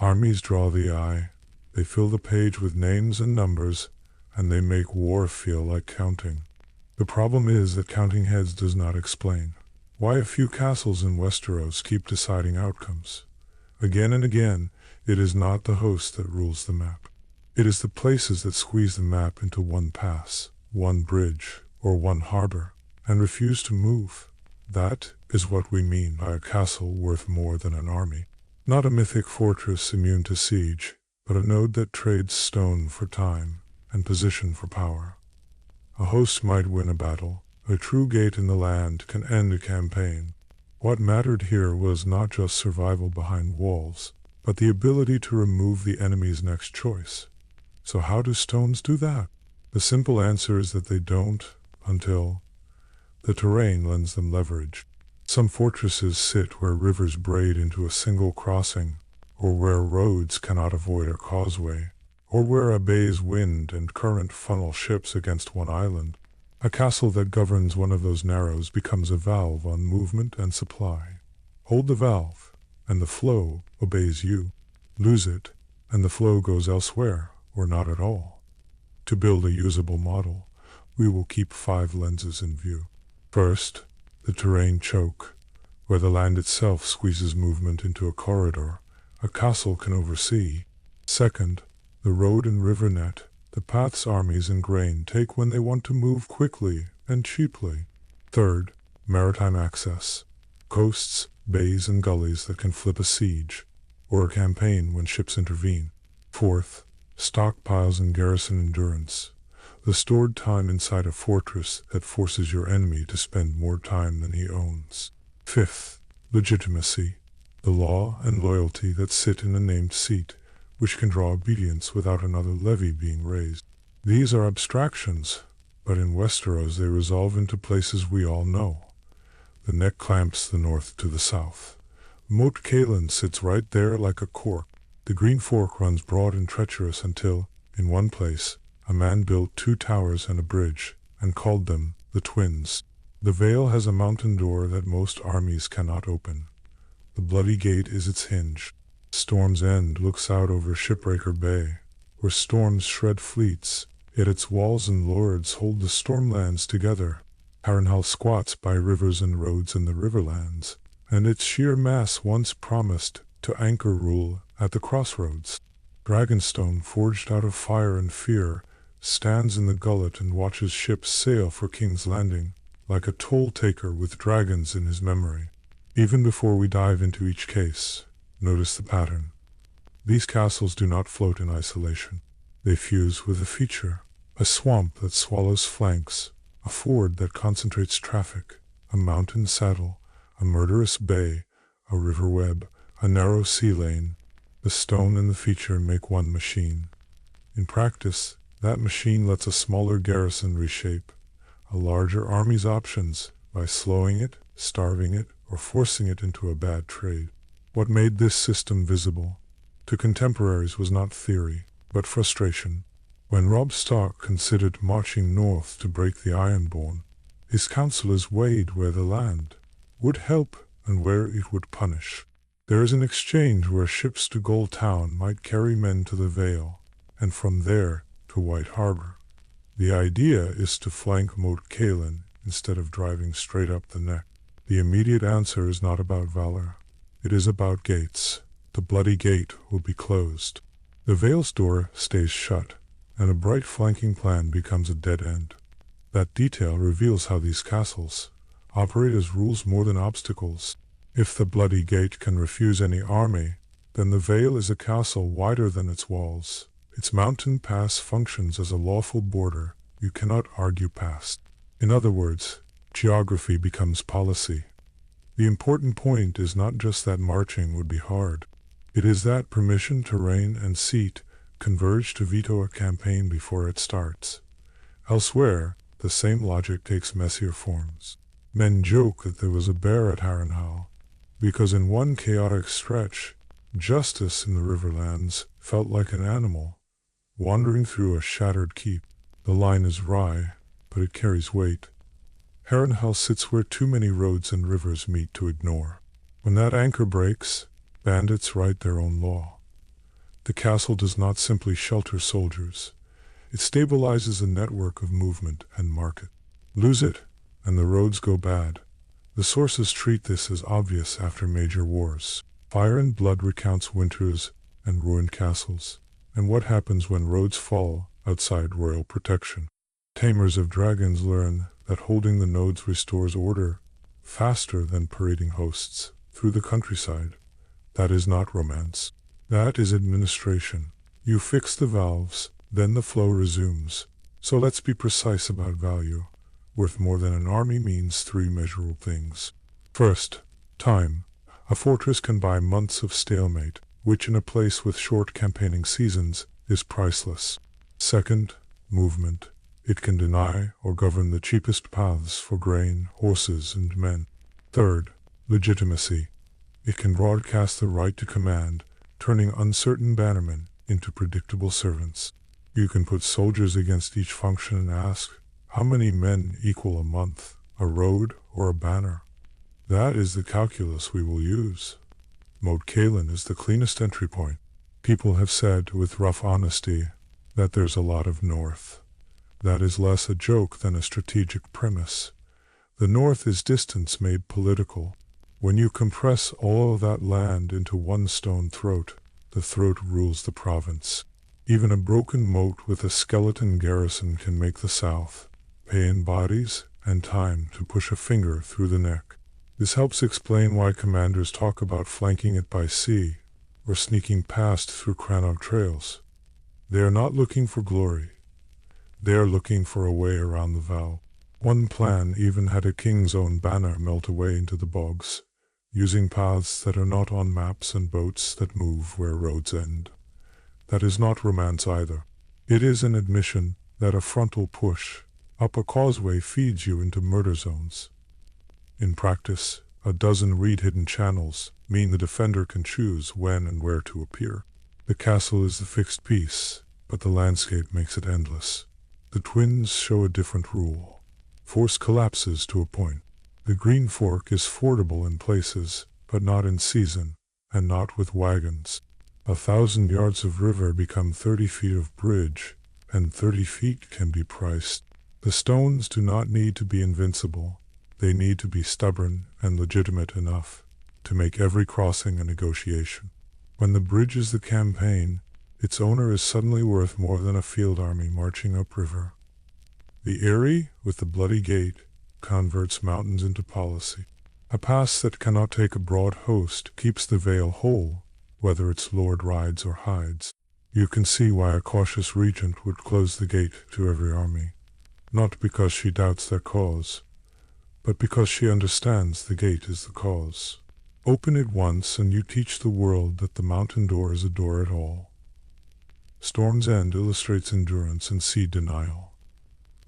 Armies draw the eye, they fill the page with names and numbers, and they make war feel like counting. The problem is that counting heads does not explain why a few castles in Westeros keep deciding outcomes. Again and again, it is not the host that rules the map. It is the places that squeeze the map into one pass, one bridge, or one harbor, and refuse to move. That is what we mean by a castle worth more than an army. Not a mythic fortress immune to siege, but a node that trades stone for time and position for power. A host might win a battle. A true gate in the land can end a campaign. What mattered here was not just survival behind walls, but the ability to remove the enemy's next choice. So how do stones do that? The simple answer is that they don't, until the terrain lends them leverage. Some fortresses sit where rivers braid into a single crossing, or where roads cannot avoid a causeway, or where a bay's wind and current funnel ships against one island. A castle that governs one of those narrows becomes a valve on movement and supply. Hold the valve, and the flow obeys you. Lose it, and the flow goes elsewhere, or not at all. To build a usable model, we will keep 5 lenses in view. First, the terrain choke, where the land itself squeezes movement into a corridor a castle can oversee. Second, the road and river net, the paths armies and grain take when they want to move quickly and cheaply. Third, maritime access, coasts, bays and gullies that can flip a siege, or a campaign when ships intervene. Fourth, stockpiles and garrison endurance, the stored time inside a fortress that forces your enemy to spend more time than he owns. Fifth, legitimacy, the law and loyalty that sit in a named seat, which can draw obedience without another levy being raised. These are abstractions, but in Westeros they resolve into places we all know. The neck clamps the north to the south. Moat Cailin sits right there like a cork. The Green Fork runs broad and treacherous until, in one place, a man built 2 towers and a bridge, and called them the Twins. The Vale has a mountain door that most armies cannot open. The Bloody Gate is its hinge. Storm's End looks out over Shipbreaker Bay, where storms shred fleets, yet its walls and lords hold the stormlands together. Harrenhal squats by rivers and roads in the Riverlands, and its sheer mass once promised to anchor rule at the crossroads. Dragonstone, forged out of fire and fear, stands in the gullet and watches ships sail for King's Landing, like a toll-taker with dragons in his memory. Even before we dive into each case, notice the pattern. These castles do not float in isolation. They fuse with a feature, a swamp that swallows flanks, a ford that concentrates traffic, a mountain saddle, a murderous bay, a river web, a narrow sea lane. The stone and the feature make one machine. In practice, that machine lets a smaller garrison reshape a larger army's options by slowing it, starving it, or forcing it into a bad trade. What made this system visible to contemporaries was not theory, but frustration. When Robb Stark considered marching north to break the Ironborn, his counselors weighed where the land would help and where it would punish. There is an exchange where ships to Gold Town might carry men to the Vale, and from there to White Harbor. The idea is to flank Moat Cailin instead of driving straight up the neck. The immediate answer is not about valor. It is about gates. The Bloody Gate will be closed. The Vale's door stays shut, and a bright flanking plan becomes a dead end. That detail reveals how these castles operate as rules more than obstacles. If the Bloody Gate can refuse any army, then the Vale is a castle wider than its walls. Its mountain pass functions as a lawful border you cannot argue past. In other words, geography becomes policy. The important point is not just that marching would be hard. It is that permission to reign and seat converge to veto a campaign before it starts. Elsewhere, the same logic takes messier forms. Men joke that there was a bear at Harrenhal, because in one chaotic stretch, justice in the Riverlands felt like an animal wandering through a shattered keep. The line is wry, but it carries weight. Harrenhal sits where too many roads and rivers meet to ignore. When that anchor breaks, bandits write their own law. The castle does not simply shelter soldiers. It stabilizes a network of movement and market. Lose it, and the roads go bad. The sources treat this as obvious after major wars. Fire and Blood recounts winters and ruined castles, and what happens when roads fall outside royal protection. Tamers of dragons learn that holding the nodes restores order faster than parading hosts through the countryside. That is not romance. That is administration. You fix the valves, then the flow resumes. So let's be precise about value. Worth more than an army means three measurable things. First, time. A fortress can buy months of stalemate, which in a place with short campaigning seasons is priceless. Second, movement. It can deny or govern the cheapest paths for grain, horses, and men. Third, legitimacy. It can broadcast the right to command, turning uncertain bannermen into predictable servants. You can put soldiers against each function and ask, how many men equal a month, a road, or a banner? That is the calculus we will use. Moat Cailin is the cleanest entry point. People have said, with rough honesty, that there's a lot of north. That is less a joke than a strategic premise. The north is distance made political. When you compress all of that land into one stone throat, the throat rules the province. Even a broken moat with a skeleton garrison can make the south pay in bodies and time to push a finger through the neck. This helps explain why commanders talk about flanking it by sea or sneaking past through Crannog trails. They are not looking for glory. They are looking for a way around the Vale. One plan even had a king's own banner melt away into the bogs, using paths that are not on maps and boats that move where roads end. That is not romance either. It is an admission that a frontal push up a causeway feeds you into murder zones. In practice, a dozen reed-hidden channels mean the defender can choose when and where to appear. The castle is the fixed piece, but the landscape makes it endless. The twins show a different rule. Force collapses to a point. The Green Fork is fordable in places, but not in season, and not with wagons. 1,000 yards of river become 30 feet of bridge, and 30 feet can be priced. The stones do not need to be invincible. They need to be stubborn and legitimate enough to make every crossing a negotiation. When the bridge is the campaign, its owner is suddenly worth more than a field army marching upriver. The Eyrie, with the bloody gate, converts mountains into policy. A pass that cannot take a broad host keeps the Vale whole, whether its lord rides or hides. You can see why a cautious regent would close the gate to every army, not because she doubts their cause, but because she understands the gate is the cause. Open it once and you teach the world that the mountain door is a door at all. Storm's End illustrates endurance and sea denial.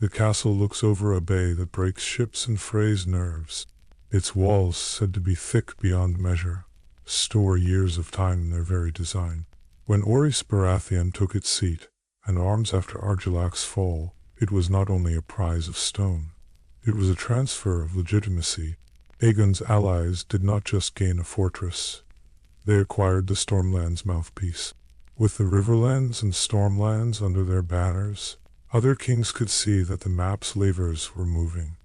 The castle looks over a bay that breaks ships and frays nerves. Its walls, said to be thick beyond measure, store years of time in their very design. When Orys Baratheon took its seat, and arms after Argilac's fall, it was not only a prize of stone. It was a transfer of legitimacy. Aegon's allies did not just gain a fortress. They acquired the Stormlands mouthpiece. With the Riverlands and Stormlands under their banners, other kings could see that the map's levers were moving.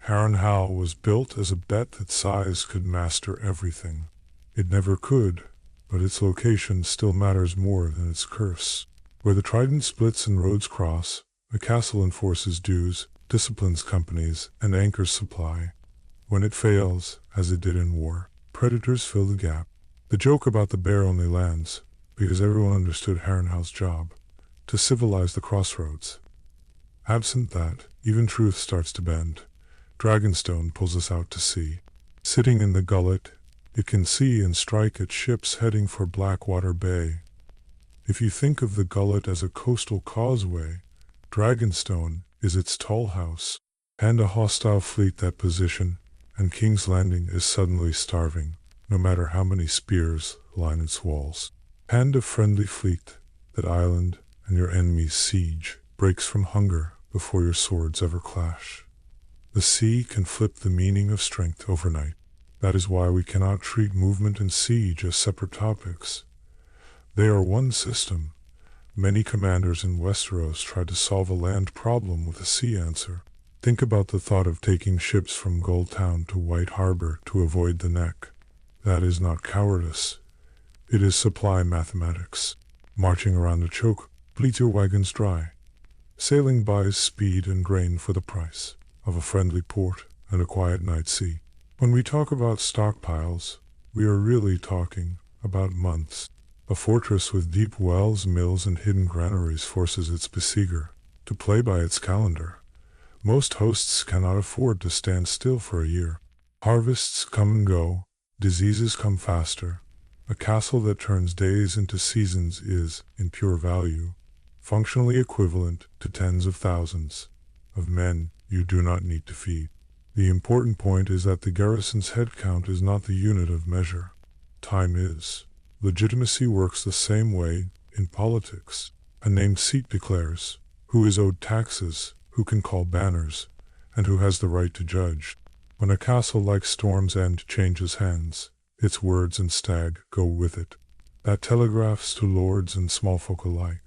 Harrenhal was built as a bet that size could master everything. It never could, but its location still matters more than its curse. Where the Trident splits and roads cross, the castle enforces dues, disciplines companies, and anchors supply. When it fails, as it did in war, predators fill the gap. The joke about the bear only lands because everyone understood Harrenhal's job, to civilize the crossroads. Absent that, even truth starts to bend. Dragonstone pulls us out to sea. Sitting in the gullet, it can see and strike at ships heading for Blackwater Bay. If you think of the gullet as a coastal causeway, Dragonstone is its tall house. Hand a hostile fleet that position, and King's Landing is suddenly starving, no matter how many spears line its walls. Hand a friendly fleet that island, and your enemy's siege breaks from hunger before your swords ever clash. The sea can flip the meaning of strength overnight. That is why we cannot treat movement and siege as separate topics. They are one system. Many commanders in Westeros tried to solve a land problem with a sea answer. Think about the thought of taking ships from Goldtown to White Harbor to avoid the Neck. That is not cowardice. It is supply mathematics. Marching around the choke bleeds your wagons dry. Sailing buys speed and grain for the price of a friendly port and a quiet night sea. When we talk about stockpiles, we are really talking about months. A fortress with deep wells, mills, and hidden granaries forces its besieger to play by its calendar. Most hosts cannot afford to stand still for a year. Harvests come and go, diseases come faster. A castle that turns days into seasons is, in pure value, functionally equivalent to tens of thousands of men you do not need to feed. The important point is that the garrison's headcount is not the unit of measure. Time is. Legitimacy works the same way in politics. A named seat declares who is owed taxes, who can call banners, and who has the right to judge. When a castle like Storm's End changes hands, its words and stag go with it. That telegraphs to lords and small folk alike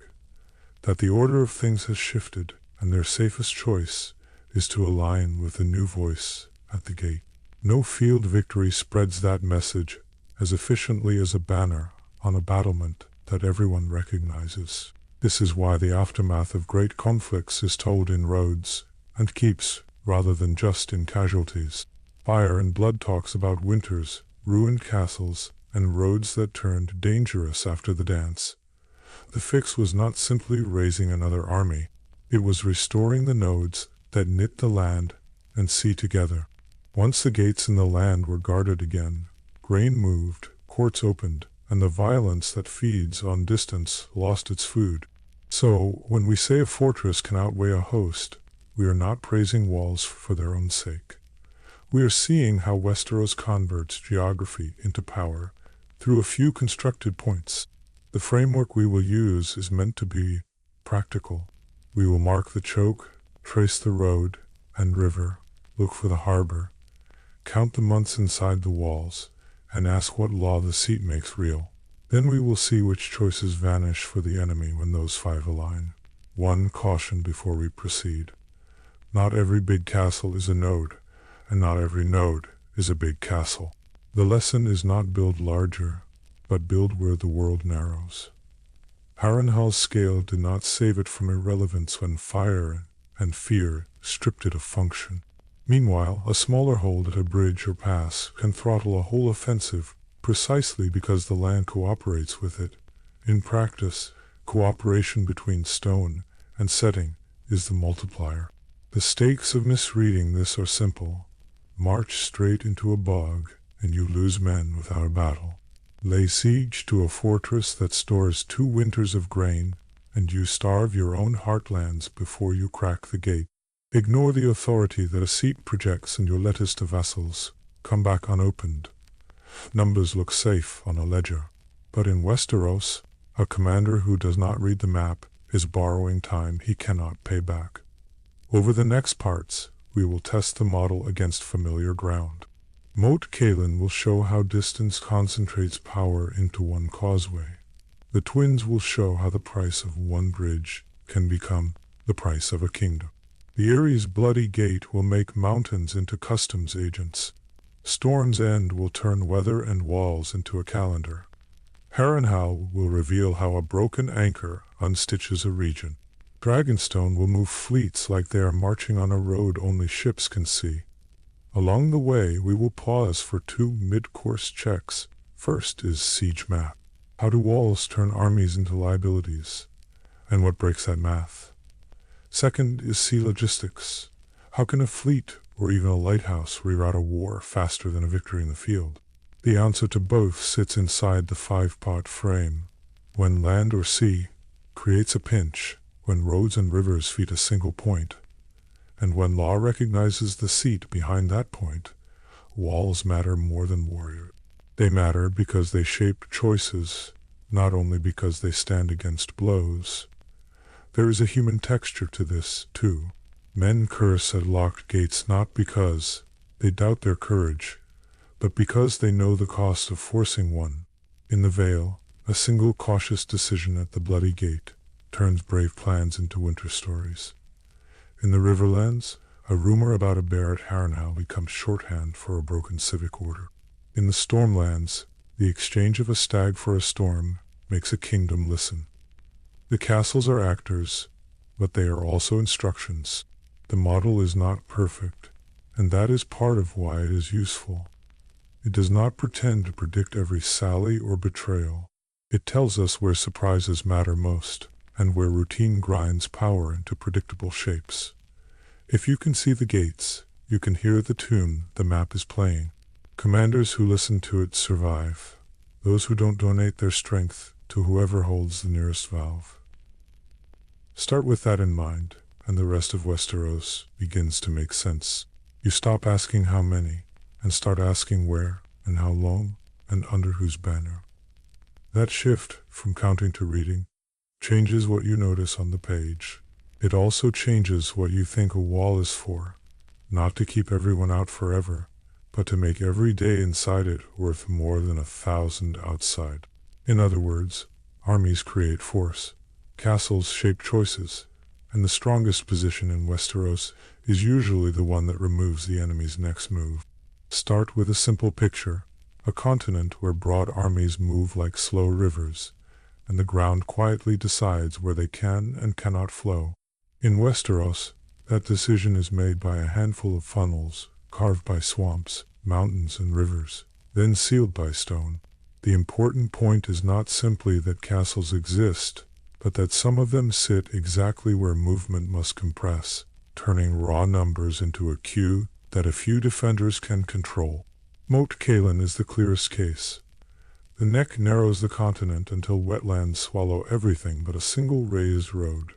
that the order of things has shifted, and their safest choice is to align with the new voice at the gate. No field victory spreads that message as efficiently as a banner on a battlement that everyone recognizes. This is why the aftermath of great conflicts is told in roads and keeps rather than just in casualties. Fire and Blood talks about winters, ruined castles, and roads that turned dangerous after the dance. The fix was not simply raising another army. It was restoring the nodes that knit the land and sea together. Once the gates in the land were guarded again, grain moved, courts opened, and the violence that feeds on distance lost its food. So, when we say a fortress can outweigh a host, we are not praising walls for their own sake. We are seeing how Westeros converts geography into power through a few constructed points. The framework we will use is meant to be practical. We will mark the choke, trace the road and river, look for the harbor, count the months inside the walls, and ask what law the seat makes real. Then we will see which choices vanish for the enemy when those five align. One caution before we proceed. Not every big castle is a node, and not every node is a big castle. The lesson is not build larger, but build where the world narrows. Harrenhal's scale did not save it from irrelevance when fire and fear stripped it of function. Meanwhile, a smaller hold at a bridge or pass can throttle a whole offensive precisely because the land cooperates with it. In practice, cooperation between stone and setting is the multiplier. The stakes of misreading this are simple. March straight into a bog, and you lose men without a battle. Lay siege to a fortress that stores 2 winters of grain, and you starve your own heartlands before you crack the gate. Ignore the authority that a seat projects and your letters to vassals come back unopened. Numbers look safe on a ledger, but in Westeros, a commander who does not read the map is borrowing time he cannot pay back. Over the next parts, we will test the model against familiar ground. Moat Cailin will show how distance concentrates power into one causeway. The twins will show how the price of one bridge can become the price of a kingdom. The Erie's bloody gate will make mountains into customs agents. Storm's End will turn weather and walls into a calendar. Harrenhal will reveal how a broken anchor unstitches a region. Dragonstone will move fleets like they are marching on a road only ships can see. Along the way, we will pause for 2 mid-course checks. First is siege math. How do walls turn armies into liabilities? And what breaks that math? Second is sea logistics. How can a fleet or even a lighthouse reroute a war faster than a victory in the field? The answer to both sits inside the 5-pot frame. When land or sea creates a pinch, when roads and rivers feed a single point, and when law recognizes the seat behind that point, walls matter more than warriors. They matter because they shape choices, not only because they stand against blows. There is a human texture to this, too. Men curse at locked gates not because they doubt their courage, but because they know the cost of forcing one. In the Vale, A single cautious decision at the Bloody Gate turns brave plans into winter stories. In the Riverlands, a rumor about a bear at Harrenhal becomes shorthand for a broken civic order. In the Stormlands, the exchange of a stag for a storm makes a kingdom listen. The castles are actors, but they are also instructions. The model is not perfect, and that is part of why it is useful. It does not pretend to predict every sally or betrayal. It tells us where surprises matter most, and where routine grinds power into predictable shapes. If you can see the gates, you can hear the tune the map is playing. Commanders who listen to it survive. Those who don't donate their strength to whoever holds the nearest valve. Start with that in mind, and the rest of Westeros begins to make sense. You stop asking how many, and start asking where, and how long, and under whose banner. That shift from counting to reading changes what you notice on the page. It also changes what you think a wall is for, not to keep everyone out forever, but to make every day inside it worth more than 1,000 outside. In other words, armies create force, castles shape choices, and the strongest position in Westeros is usually the one that removes the enemy's next move. Start with a simple picture, a continent where broad armies move like slow rivers, and the ground quietly decides where they can and cannot flow. In Westeros, that decision is made by a handful of funnels, carved by swamps, mountains, and rivers, then sealed by stone. The important point is not simply that castles exist, but that some of them sit exactly where movement must compress, turning raw numbers into a queue that a few defenders can control. Moat Cailin is the clearest case. The neck narrows the continent until wetlands swallow everything but a single raised road,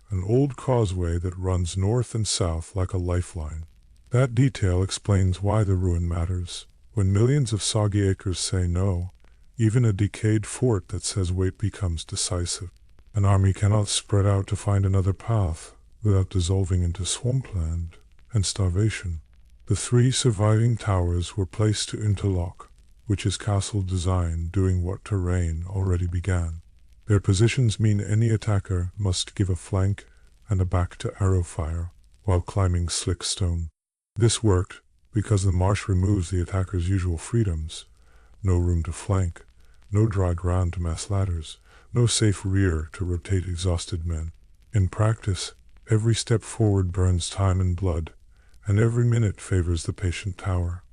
an old causeway that runs north and south like a lifeline. That detail explains why the ruin matters. When millions of soggy acres say no, even a decayed fort that says wait becomes decisive. An army cannot spread out to find another path without dissolving into swampland and starvation. The 3 surviving towers were placed to interlock, which is castle design doing what terrain already began. Their positions mean any attacker must give a flank and a back to arrow fire while climbing slick stone. This worked because the marsh removes the attacker's usual freedoms. No room to flank, no dry ground to mass ladders, no safe rear to rotate exhausted men. In practice, every step forward burns time and blood, and every minute favors the patient tower.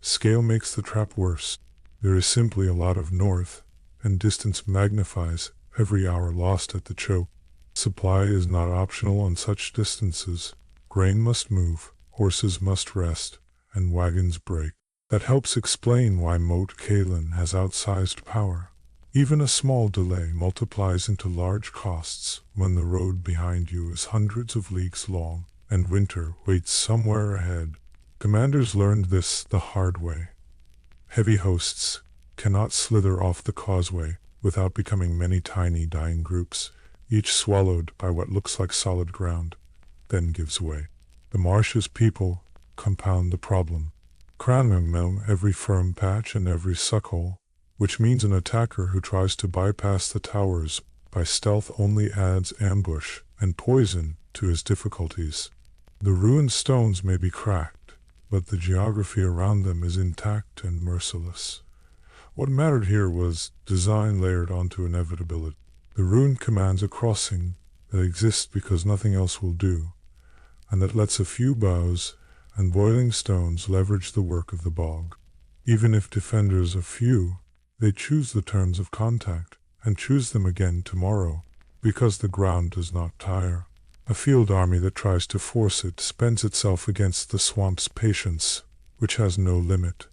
Scale makes the trap worse. There is simply a lot of north, and distance magnifies every hour lost at the choke. Supply is not optional on such distances. Grain must move, horses must rest, and wagons break. That helps explain why Moat Cailin has outsized power. Even a small delay multiplies into large costs when the road behind you is hundreds of leagues long, and winter waits somewhere ahead. Commanders learned this the hard way. Heavy hosts cannot slither off the causeway without becoming many tiny dying groups, each swallowed by what looks like solid ground, then gives way. The marsh's people compound the problem, cramming them every firm patch and every suckhole, which means an attacker who tries to bypass the towers by stealth only adds ambush and poison to his difficulties. The ruined stones may be cracked, but the geography around them is intact and merciless. What mattered here was design layered onto inevitability. The ruin commands a crossing that exists because nothing else will do, and that lets a few boughs and boiling stones leverage the work of the bog. Even if defenders are few, they choose the terms of contact and choose them again tomorrow, because the ground does not tire. A field army that tries to force it spends itself against the swamp's patience, which has no limit.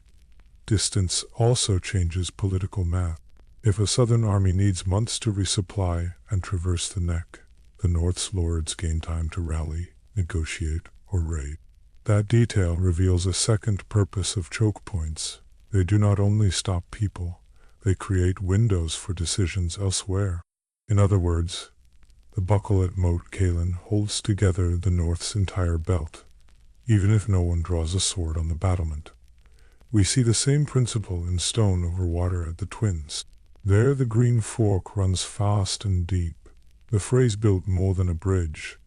Distance also changes political math. If a southern army needs months to resupply and traverse the neck, the North's lords gain time to rally, negotiate, or raid. That detail reveals a second purpose of choke points. They do not only stop people, they create windows for decisions elsewhere. In other words, the buckle at Moat Cailin holds together the North's entire belt, even if no one draws a sword on the battlement. We see the same principle in stone over water at the Twins. There the green fork runs fast and deep. The Freys built more than a bridge.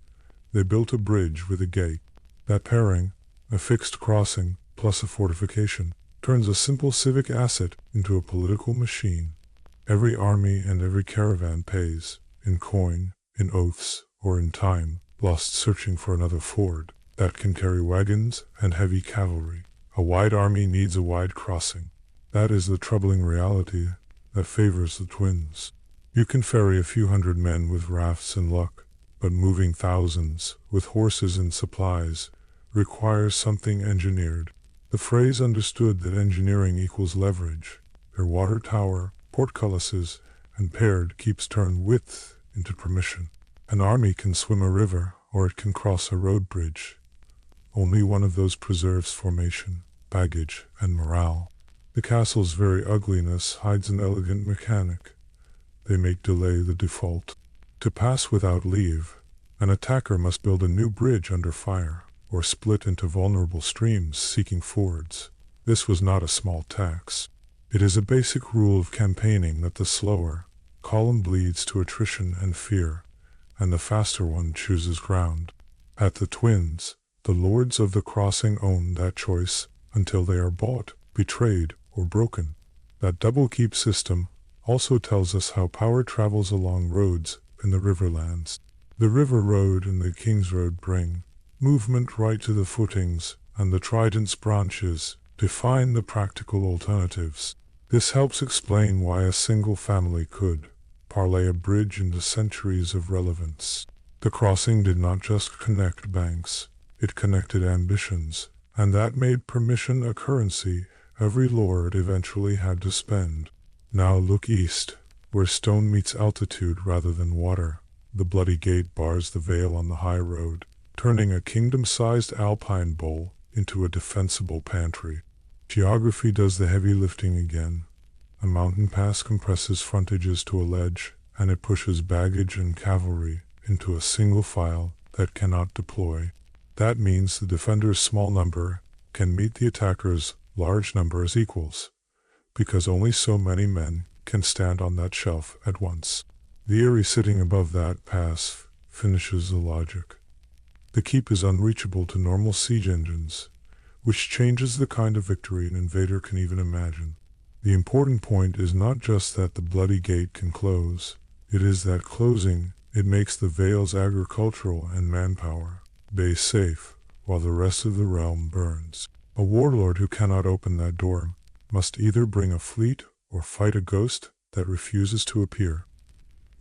They built a bridge with a gate. That pairing, a fixed crossing plus a fortification, turns a simple civic asset into a political machine. Every army and every caravan pays, in coin, in oaths, or in time, lost searching for another ford that can carry wagons and heavy cavalry. A wide army needs a wide crossing. That is the troubling reality that favors the twins. You can ferry a few hundred men with rafts and luck, but moving thousands with horses and supplies requires something engineered. The Freys understood that engineering equals leverage. Their water tower, portcullises, and paired keeps turn width into permission. An army can swim a river, or it can cross a road bridge. Only one of those preserves formation, baggage, and morale. The castle's very ugliness hides an elegant mechanic. They make delay the default. To pass without leave, an attacker must build a new bridge under fire, or split into vulnerable streams seeking fords. This was not a small tax. It is a basic rule of campaigning that the slower column bleeds to attrition and fear, and the faster one chooses ground. At the Twins, the lords of the crossing own that choice until they are bought, betrayed, or broken. That double keep system also tells us how power travels along roads in the Riverlands. The River Road and the King's Road bring movement right to the footings, and the Trident's branches define the practical alternatives. This helps explain why a single family could parlay a bridge into centuries of relevance. The crossing did not just connect banks, it connected ambitions, and that made permission a currency every lord eventually had to spend. Now look east, where stone meets altitude rather than water. The bloody gate bars the Vale on the high road, turning a kingdom-sized alpine bowl into a defensible pantry. Geography does the heavy lifting again. A mountain pass compresses frontages to a ledge, and it pushes baggage and cavalry into a single file that cannot deploy. That means the defender's small number can meet the attacker's large number as equals, because only so many men can stand on that shelf at once. The Eyrie sitting above that pass finishes the logic. The keep is unreachable to normal siege engines, which changes the kind of victory an invader can even imagine. The important point is not just that the bloody gate can close, it is that closing it makes the Vale's agricultural and manpower base safe while the rest of the realm burns. A warlord who cannot open that door must either bring a fleet or fight a ghost that refuses to appear.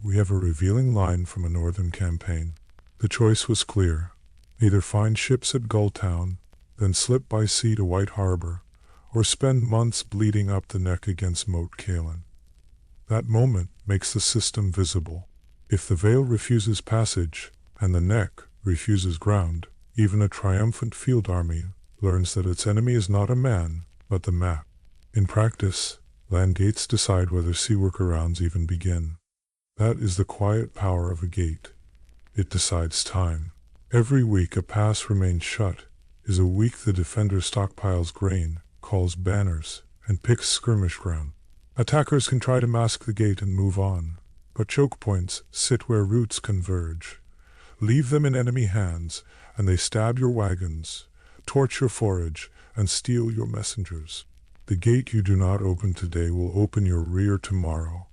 We have a revealing line from a northern campaign. The choice was clear. Either find ships at Gulltown, then slip by sea to White Harbor, or spend months bleeding up the neck against Moat Cailin. That moment makes the system visible. If the Vale refuses passage, and the neck refuses ground, even a triumphant field army learns that its enemy is not a man, but the map. In practice, land gates decide whether sea workarounds even begin. That is the quiet power of a gate. It decides time. Every week a pass remains shut is a week the defender stockpiles grain, calls banners, and picks skirmish ground. Attackers can try to mask the gate and move on, but choke points sit where routes converge. Leave them in enemy hands, and they stab your wagons, torch your forage, and steal your messengers. The gate you do not open today will open your rear tomorrow.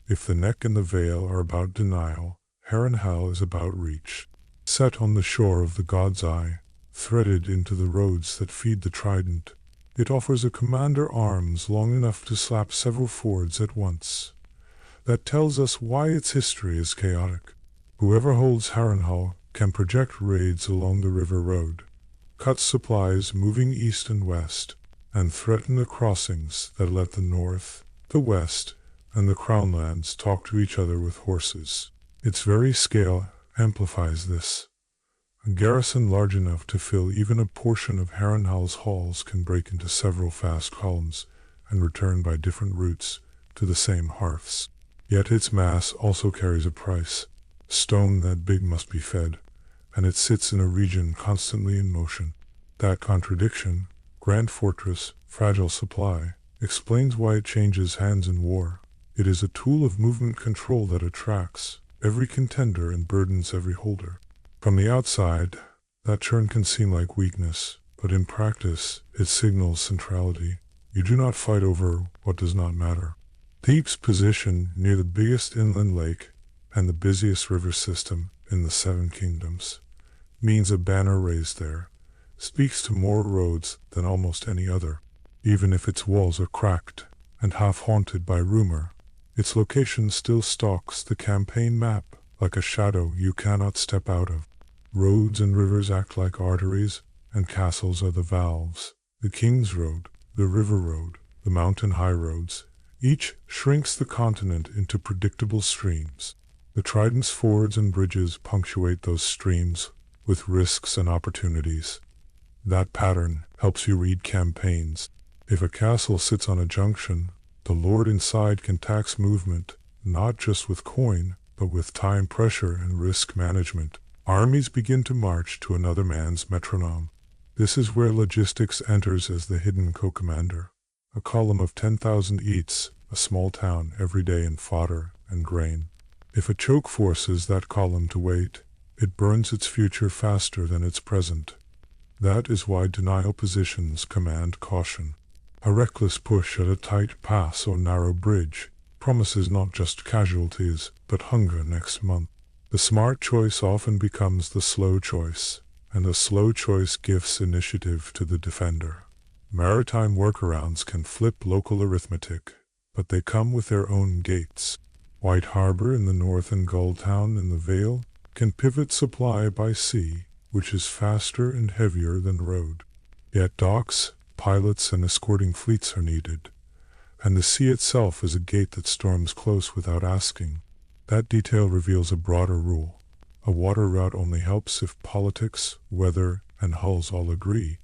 If the neck and the Vale are about denial, Harrenhal is about reach. Set on the shore of the God's Eye, threaded into the roads that feed the Trident, it offers a commander arms long enough to slap several fords at once. That tells us why its history is chaotic. Whoever holds Harrenhal can project raids along the river road, cut supplies moving east and west, and threaten the crossings that let the north, the west, and the Crownlands talk to each other with horses. Its very scale amplifies this. A garrison large enough to fill even a portion of Harrenhal's halls can break into several fast columns and return by different routes to the same hearths. Yet its mass also carries a price. Stone that big must be fed, and it sits in a region constantly in motion. That contradiction, grand fortress, fragile supply, explains why it changes hands in war. It is a tool of movement control that attracts every contender and burdens every holder. From the outside, that churn can seem like weakness, but in practice, it signals centrality. You do not fight over what does not matter. Deep's position near the biggest inland lake and the busiest river system in the Seven Kingdoms means a banner raised there speaks to more roads than almost any other. Even if its walls are cracked and half haunted by rumor, its location still stalks the campaign map like a shadow you cannot step out of. Roads and rivers act like arteries, and castles are the valves. The King's Road, the River Road, the mountain high roads, each shrinks the continent into predictable streams. The Trident's fords and bridges punctuate those streams with risks and opportunities. That pattern helps you read campaigns. If a castle sits on a junction, the lord inside can tax movement, not just with coin, but with time pressure and risk management. Armies begin to march to another man's metronome. This is where logistics enters as the hidden co-commander. A column of 10,000 eats a small town every day in fodder and grain. If a choke forces that column to wait, it burns its future faster than its present. That is why denial positions command caution. A reckless push at a tight pass or narrow bridge promises not just casualties, but hunger next month. The smart choice often becomes the slow choice, and the slow choice gives initiative to the defender. Maritime workarounds can flip local arithmetic, but they come with their own gates. White Harbor in the north and Gulltown in the Vale can pivot supply by sea, which is faster and heavier than road. Yet docks, pilots, and escorting fleets are needed, and the sea itself is a gate that storms close without asking. That detail reveals a broader rule. A water route only helps if politics, weather, and hulls all agree,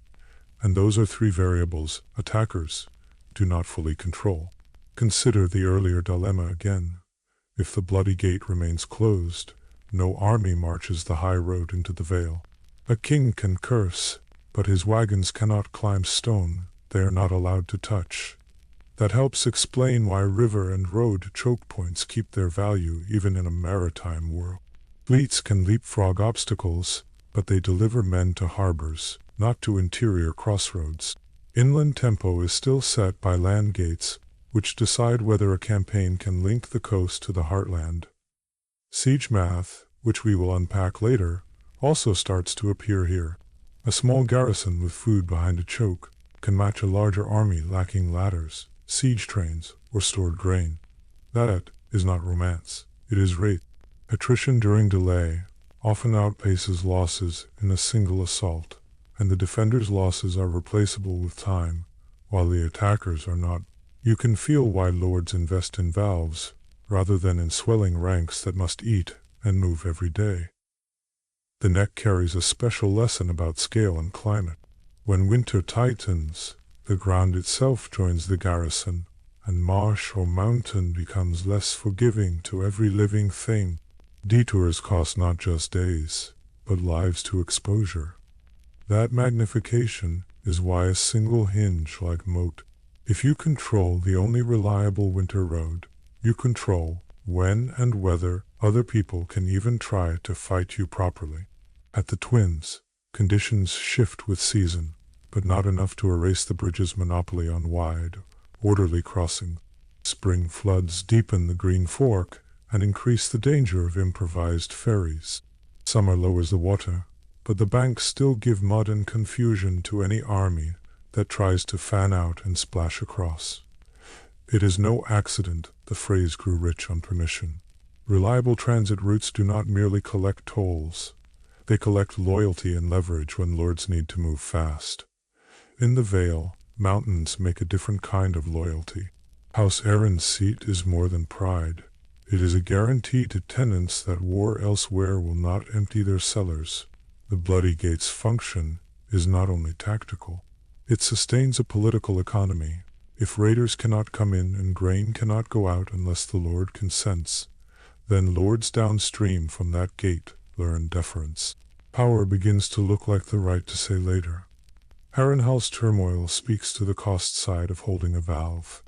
and those are three variables attackers do not fully control. Consider the earlier dilemma again. If the bloody gate remains closed, no army marches the high road into the Vale. A king can curse, but his wagons cannot climb stone they are not allowed to touch. That helps explain why river and road choke points keep their value even in a maritime world. Fleets can leapfrog obstacles, but they deliver men to harbors, not to interior crossroads. Inland tempo is still set by land gates, which decide whether a campaign can link the coast to the heartland. Siege math, which we will unpack later, also starts to appear here. A small garrison with food behind a choke can match a larger army lacking ladders, siege trains, or stored grain. That is not romance, it is rate. Attrition during delay often outpaces losses in a single assault, and the defender's losses are replaceable with time, while the attackers are not. You can feel why lords invest in valves, rather than in swelling ranks that must eat and move every day. The neck carries a special lesson about scale and climate. When winter tightens, the ground itself joins the garrison, and marsh or mountain becomes less forgiving to every living thing. Detours cost not just days, but lives to exposure. That magnification is why a single hinge like moat. If you control the only reliable winter road, you control when and whether other people can even try to fight you properly. At the Twins, conditions shift with season, but not enough to erase the bridge's monopoly on wide, orderly crossing. Spring floods deepen the Green Fork and increase the danger of improvised ferries. Summer lowers the water, but the banks still give mud and confusion to any army that tries to fan out and splash across. It is no accident the phrase grew rich on permission. Reliable transit routes do not merely collect tolls. They collect loyalty and leverage when lords need to move fast. In the Vale, mountains make a different kind of loyalty. House Aaron's seat is more than pride. It is a guarantee to tenants that war elsewhere will not empty their cellars. The Bloody Gate's function is not only tactical. It sustains a political economy. If raiders cannot come in and grain cannot go out unless the lord consents, then lords downstream from that gate learn deference. Power begins to look like the right to say later. Harrenhal's turmoil speaks to the cost side of holding a valve.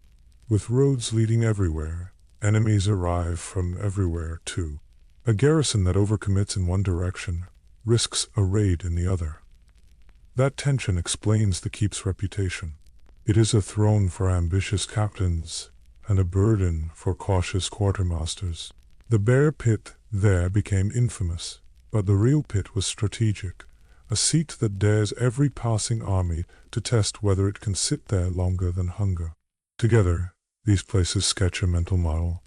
With roads leading everywhere, Enemies arrive from everywhere, too. A garrison that overcommits in one direction risks a raid in the other. That tension explains the keep's reputation. It is a throne for ambitious captains and a burden for cautious quartermasters. The bear pit there became infamous, but the real pit was strategic, a seat that dares every passing army to test whether it can sit there longer than hunger. Together, these places sketch a mental model.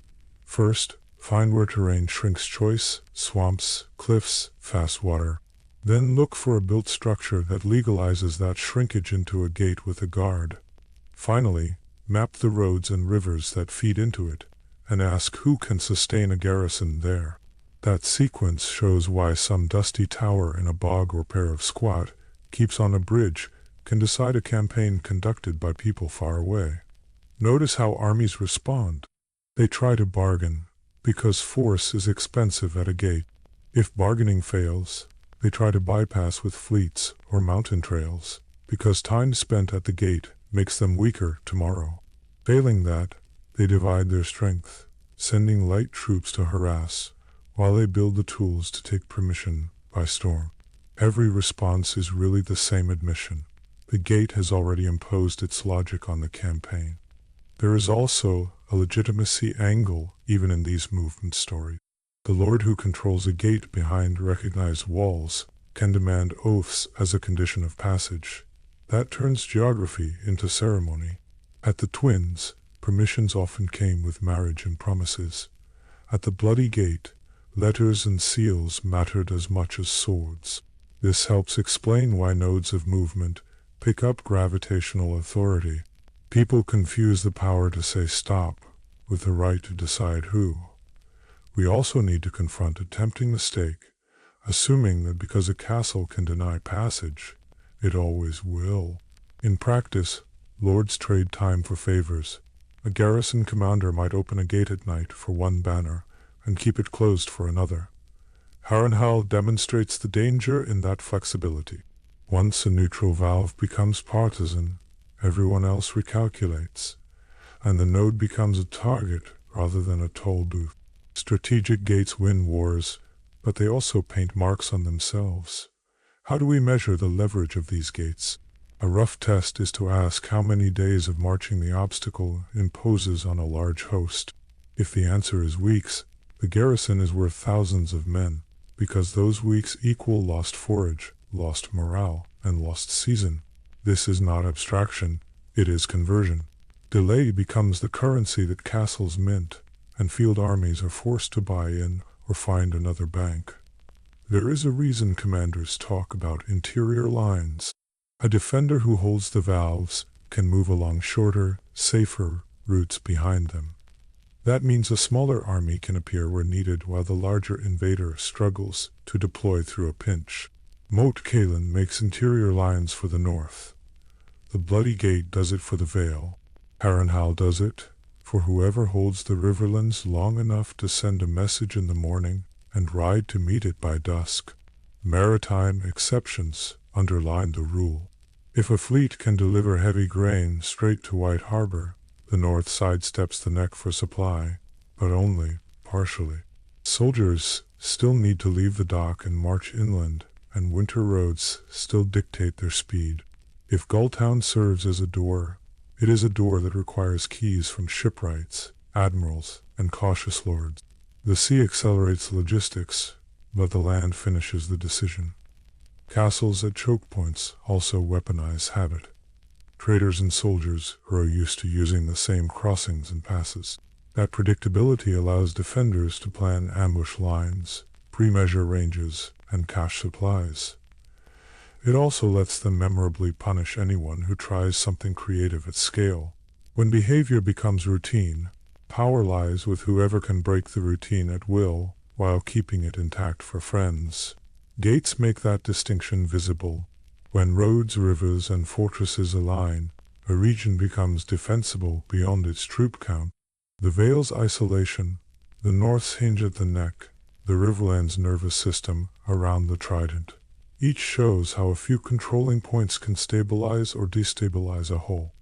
First, find where terrain shrinks choice, swamps, cliffs, fast water. Then look for a built structure that legalizes that shrinkage into a gate with a guard. Finally, map the roads and rivers that feed into it, and ask who can sustain a garrison there. That sequence shows why some dusty tower in a bog or pair of squat keeps on a bridge can decide a campaign conducted by people far away. Notice how armies respond. They try to bargain, because force is expensive at a gate. If bargaining fails, they try to bypass with fleets or mountain trails, because time spent at the gate makes them weaker tomorrow. Failing that, they divide their strength, sending light troops to harass, while they build the tools to take permission by storm. Every response is really the same admission. The gate has already imposed its logic on the campaign. There is also a legitimacy angle even in these movement stories. The lord who controls a gate behind recognized walls can demand oaths as a condition of passage. That turns geography into ceremony. At the Twins, permissions often came with marriage and promises. At the Bloody Gate, letters and seals mattered as much as swords. This helps explain why nodes of movement pick up gravitational authority. People confuse the power to say stop with the right to decide who. We also need to confront a tempting mistake, assuming that because a castle can deny passage, it always will. In practice, lords trade time for favors. A garrison commander might open a gate at night for one banner and keep it closed for another. Harrenhal demonstrates the danger in that flexibility. Once a neutral valve becomes partisan, everyone else recalculates, and the node becomes a target rather than a toll booth. Strategic gates win wars, but they also paint marks on themselves. How do we measure the leverage of these gates? A rough test is to ask how many days of marching the obstacle imposes on a large host. If the answer is weeks, the garrison is worth thousands of men, because those weeks equal lost forage, lost morale, and lost season. This is not abstraction, it is conversion. Delay becomes the currency that castles mint, and field armies are forced to buy in or find another bank. There is a reason commanders talk about interior lines. A defender who holds the valves can move along shorter, safer routes behind them. That means a smaller army can appear where needed while the larger invader struggles to deploy through a pinch. Moat Cailin makes interior lines for the north. The Bloody Gate does it for the Vale. Harrenhal does it for whoever holds the riverlands long enough to send a message in the morning and ride to meet it by dusk. Maritime exceptions underline the rule. If a fleet can deliver heavy grain straight to White Harbor, the north side steps the neck for supply, but only partially. Soldiers still need to leave the dock and march inland, and winter roads still dictate their speed. If Gulltown serves as a door, it is a door that requires keys from shipwrights, admirals, and cautious lords. The sea accelerates logistics, but the land finishes the decision. Castles at choke points also weaponize habit. Traders and soldiers are used to using the same crossings and passes. That predictability allows defenders to plan ambush lines, pre-measure ranges, and cache supplies. It also lets them memorably punish anyone who tries something creative at scale. When behavior becomes routine, power lies with whoever can break the routine at will while keeping it intact for friends. Gates make that distinction visible. When roads, rivers, and fortresses align, a region becomes defensible beyond its troop count. The Vale's isolation, the North's hinge at the neck, the Riverland's nervous system around the Trident. Each shows how a few controlling points can stabilize or destabilize a whole.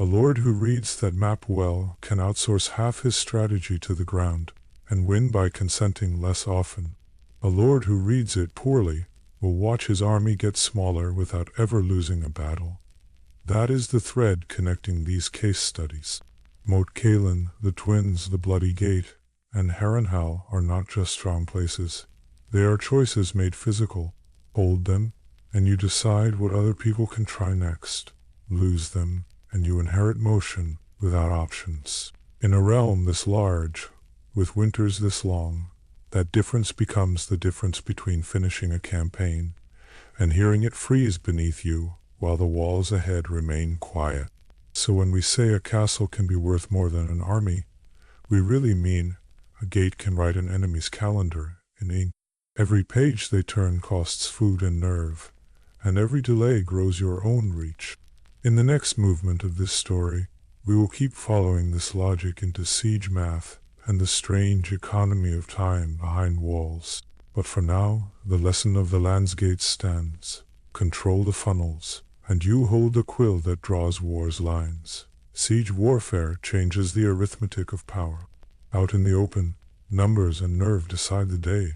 A lord who reads that map well can outsource half his strategy to the ground, and win by consenting less often. A lord who reads it poorly will watch his army get smaller without ever losing a battle. That is the thread connecting these case studies. Moat Cailin, the Twins, the Bloody Gate, and Harrenhal are not just strong places. They are choices made physical. Hold them, and you decide what other people can try next. Lose them, and you inherit motion without options. In a realm this large, with winters this long, that difference becomes the difference between finishing a campaign and hearing it freeze beneath you while the walls ahead remain quiet. So when we say a castle can be worth more than an army, we really mean a gate can write an enemy's calendar in ink. Every page they turn costs food and nerve, and every delay grows your own reach. In the next movement of this story, we will keep following this logic into siege math and the strange economy of time behind walls. But for now, the lesson of the Land's Gate stands. Control the funnels, and you hold the quill that draws war's lines. Siege warfare changes the arithmetic of power. Out in the open, numbers and nerve decide the day.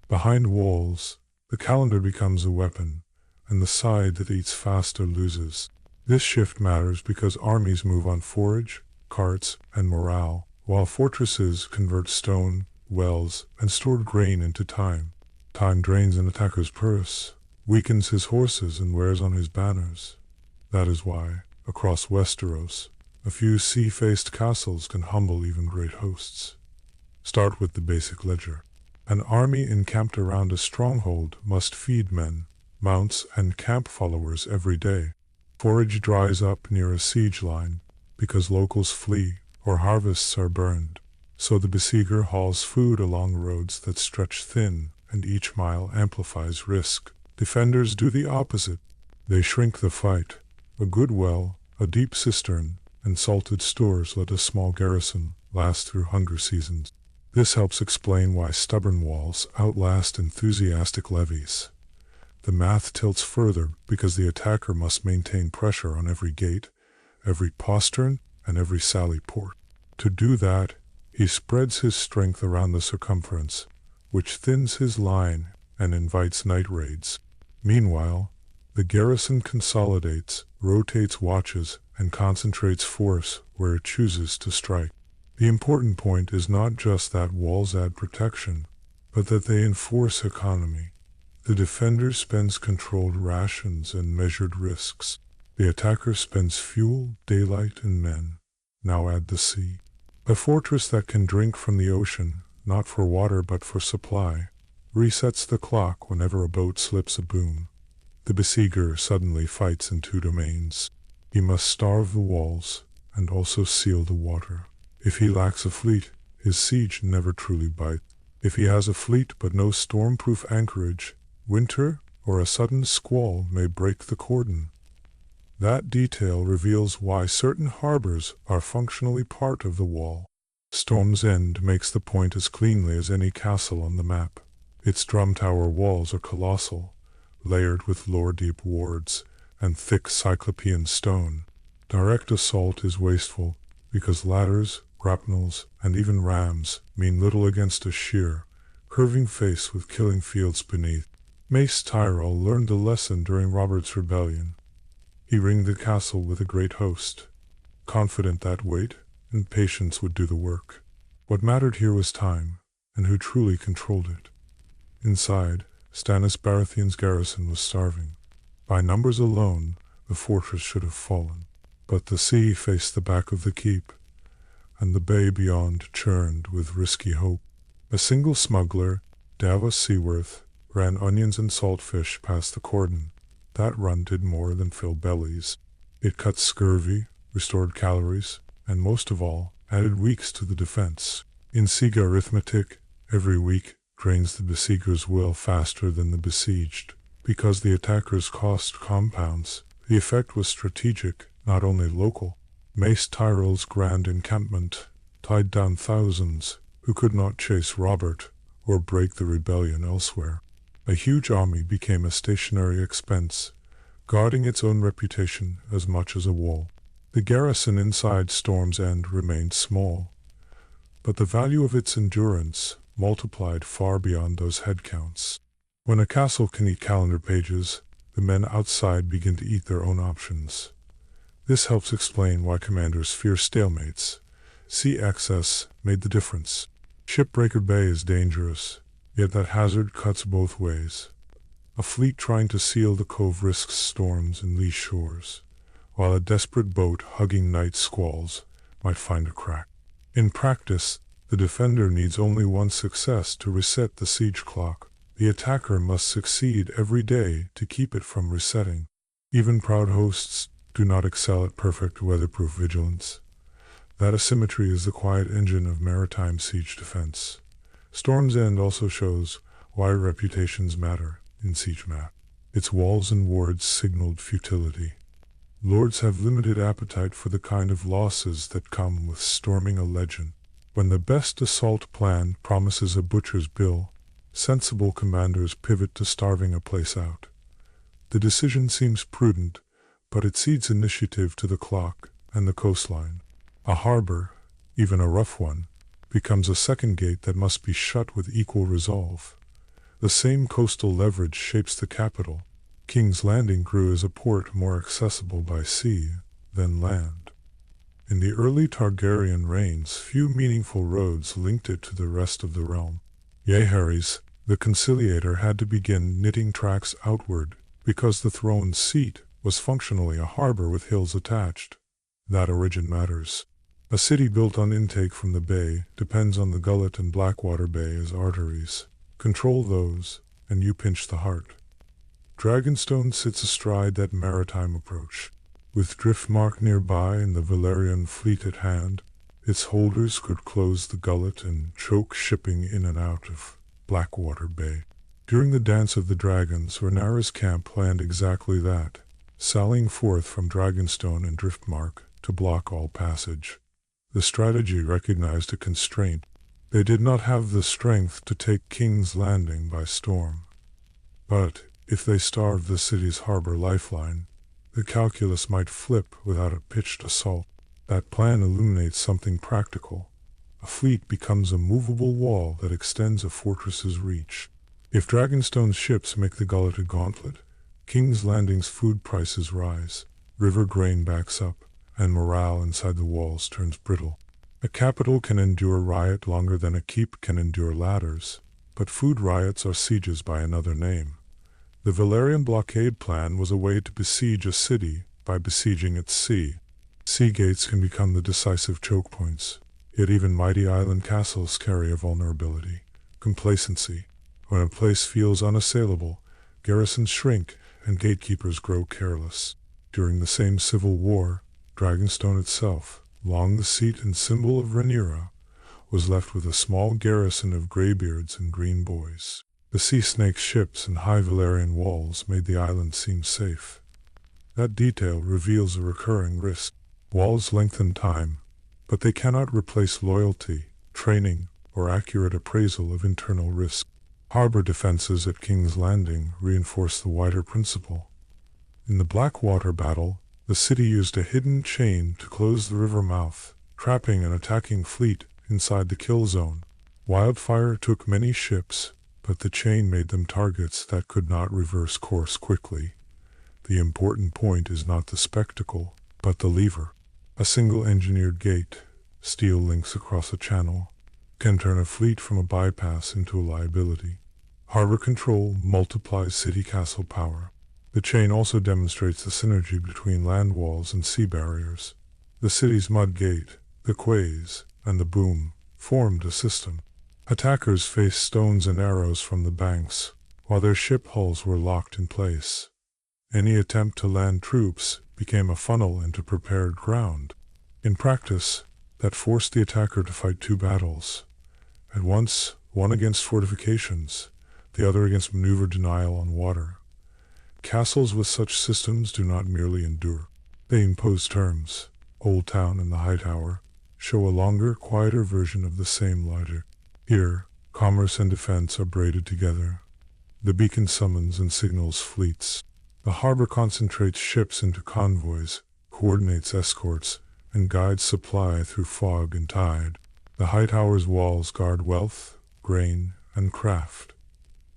Behind walls, the calendar becomes a weapon, and the side that eats faster loses. This shift matters because armies move on forage, carts, and morale, while fortresses convert stone, wells, and stored grain into time. Time drains an attacker's purse, weakens his horses, and wears on his banners. That is why, across Westeros, a few sea-faced castles can humble even great hosts. Start with the basic ledger. An army encamped around a stronghold must feed men, mounts, and camp followers every day. Forage dries up near a siege line because locals flee or harvests are burned. So the besieger hauls food along roads that stretch thin, and each mile amplifies risk. Defenders do the opposite. They shrink the fight. A good well, a deep cistern, and salted stores let a small garrison last through hunger seasons. This helps explain why stubborn walls outlast enthusiastic levies. The math tilts further because the attacker must maintain pressure on every gate, every postern, and every sally port. To do that, he spreads his strength around the circumference, which thins his line and invites night raids. Meanwhile, the garrison consolidates, rotates watches, and concentrates force where it chooses to strike. The important point is not just that walls add protection, but that they enforce economy. The defender spends controlled rations and measured risks. The attacker spends fuel, daylight, and men. Now add the sea. A fortress that can drink from the ocean, not for water but for supply, resets the clock whenever a boat slips a boom. The besieger suddenly fights in two domains. He must starve the walls and also seal the water. If he lacks a fleet, his siege never truly bites. If he has a fleet but no storm-proof anchorage, winter or a sudden squall may break the cordon. That detail reveals why certain harbors are functionally part of the wall. Storm's End makes the point as cleanly as any castle on the map. Its drum tower walls are colossal, layered with lore-deep wards and thick cyclopean stone. Direct assault is wasteful because ladders, grapnels, and even rams mean little against a sheer, curving face with killing fields beneath. Mace Tyrell learned the lesson during Robert's rebellion. He ringed the castle with a great host, confident that weight and patience would do the work. What mattered here was time, and who truly controlled it. Inside, Stannis Baratheon's garrison was starving. By numbers alone, the fortress should have fallen. But the sea faced the back of the keep, and the bay beyond churned with risky hope. A single smuggler, Davos Seaworth, ran onions and saltfish past the cordon. That run did more than fill bellies. It cut scurvy, restored calories, and most of all, added weeks to the defense. In siege arithmetic, every week drains the besieger's will faster than the besieged. Because the attacker's cost compounds, the effect was strategic, not only local. Mace Tyrell's grand encampment tied down thousands who could not chase Robert or break the rebellion elsewhere. A huge army became a stationary expense, guarding its own reputation as much as a wall. The garrison inside Storm's End remained small, but the value of its endurance multiplied far beyond those headcounts. When a castle can eat calendar pages, the men outside begin to eat their own options. This helps explain why commanders fear stalemates. Sea access made the difference. Shipbreaker Bay is dangerous, yet that hazard cuts both ways. A fleet trying to seal the cove risks storms and lee shores, while a desperate boat hugging night squalls might find a crack. In practice, the defender needs only one success to reset the siege clock. The attacker must succeed every day to keep it from resetting. Even proud hosts do not excel at perfect weatherproof vigilance. That asymmetry is the quiet engine of maritime siege defense. Storm's End also shows why reputations matter in siege map. Its walls and wards signaled futility. Lords have limited appetite for the kind of losses that come with storming a legend. When the best assault plan promises a butcher's bill, sensible commanders pivot to starving a place out. The decision seems prudent, but it cedes initiative to the clock and the coastline. A harbor, even a rough one, becomes a second gate that must be shut with equal resolve. The same coastal leverage shapes the capital. King's Landing grew as a port more accessible by sea than land. In the early Targaryen reigns, few meaningful roads linked it to the rest of the realm. Jaehaerys, the conciliator, had to begin knitting tracks outward because the throne's seat was functionally a harbor with hills attached. That origin matters. A city built on intake from the bay depends on the Gullet and Blackwater Bay as arteries. Control those, and you pinch the heart. Dragonstone sits astride that maritime approach. With Driftmark nearby and the Valyrian fleet at hand, its holders could close the Gullet and choke shipping in and out of Blackwater Bay. During the Dance of the Dragons, Rhaenyra's camp planned exactly that, sallying forth from Dragonstone and Driftmark to block all passage. The strategy recognized a constraint. They did not have the strength to take King's Landing by storm. But if they starved the city's harbor lifeline, the calculus might flip without a pitched assault. That plan illuminates something practical. A fleet becomes a movable wall that extends a fortress's reach. If Dragonstone's ships make the Gullet a gauntlet, King's Landing's food prices rise, river grain backs up, and morale inside the walls turns brittle. A capital can endure riot longer than a keep can endure ladders, but food riots are sieges by another name. The Valyrian blockade plan was a way to besiege a city by besieging its sea. Sea gates can become the decisive choke points, yet even mighty island castles carry a vulnerability: complacency. When a place feels unassailable, garrisons shrink and gatekeepers grow careless. During the same civil war, Dragonstone itself, long the seat and symbol of Rhaenyra, was left with a small garrison of greybeards and green boys. The sea snake's ships and high Valyrian walls made the island seem safe. That detail reveals a recurring risk. Walls lengthen time, but they cannot replace loyalty, training, or accurate appraisal of internal risk. Harbor defenses at King's Landing reinforce the wider principle. In the Blackwater battle, the city used a hidden chain to close the river mouth, trapping an attacking fleet inside the kill zone. Wildfire took many ships, but the chain made them targets that could not reverse course quickly. The important point is not the spectacle, but the lever. A single engineered gate, steel links across a channel, can turn a fleet from a bypass into a liability. Harbor control multiplies city-castle power. The chain also demonstrates the synergy between land walls and sea barriers. The city's mud gate, the quays, and the boom formed a system. Attackers faced stones and arrows from the banks, while their ship hulls were locked in place. Any attempt to land troops became a funnel into prepared ground. In practice, that forced the attacker to fight two battles, at once one against fortifications, the other against maneuver denial on water. Castles with such systems do not merely endure. They impose terms. Old Town and the Hightower show a longer, quieter version of the same logic. Here, commerce and defense are braided together. The beacon summons and signals fleets. The harbor concentrates ships into convoys, coordinates escorts, and guides supply through fog and tide. The high tower's walls guard wealth, grain, and craft.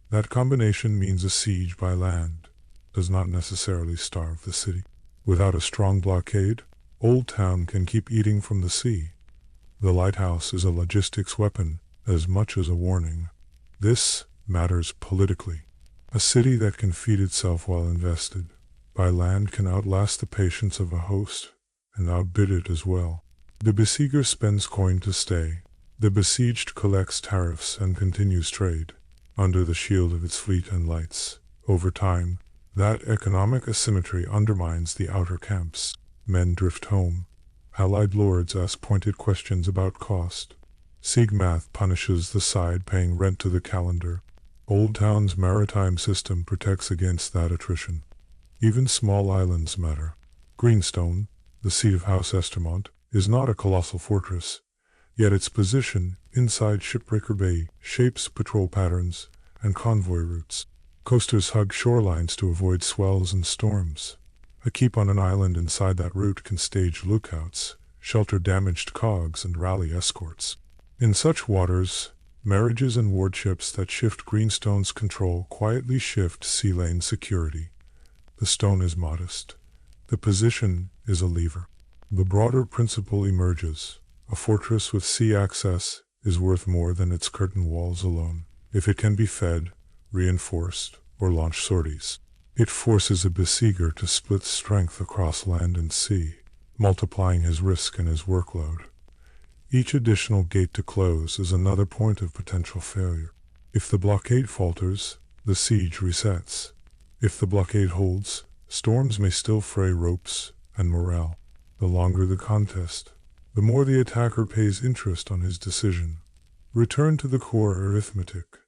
That combination means a siege by land does not necessarily starve the city. Without a strong blockade, Old Town can keep eating from the sea. The lighthouse is a logistics weapon as much as a warning. This matters politically. A city that can feed itself while invested by land can outlast the patience of a host and outbid it as well. The besieger spends coin to stay. The besieged collects tariffs and continues trade under the shield of its fleet and lights. Over time, that economic asymmetry undermines the outer camps. Men drift home. Allied lords ask pointed questions about cost. Siegmath punishes the side paying rent to the calendar. Old Town's maritime system protects against that attrition. Even small islands matter. Greenstone, the seat of House Estermont, is not a colossal fortress, yet its position inside Shipbreaker Bay shapes patrol patterns and convoy routes. Coasters hug shorelines to avoid swells and storms. A keep on an island inside that route can stage lookouts, shelter damaged cogs, and rally escorts. In such waters, marriages and wardships that shift Greenstone's control quietly shift sea lane security. The stone is modest. The position is a lever. The broader principle emerges. A fortress with sea access is worth more than its curtain walls alone. If it can be fed, reinforced, or launch sorties, it forces a besieger to split strength across land and sea, multiplying his risk and his workload. Each additional gate to close is another point of potential failure. If the blockade falters, the siege resets. If the blockade holds, storms may still fray ropes and morale. The longer the contest, the more the attacker pays interest on his decision. Return to the core arithmetic.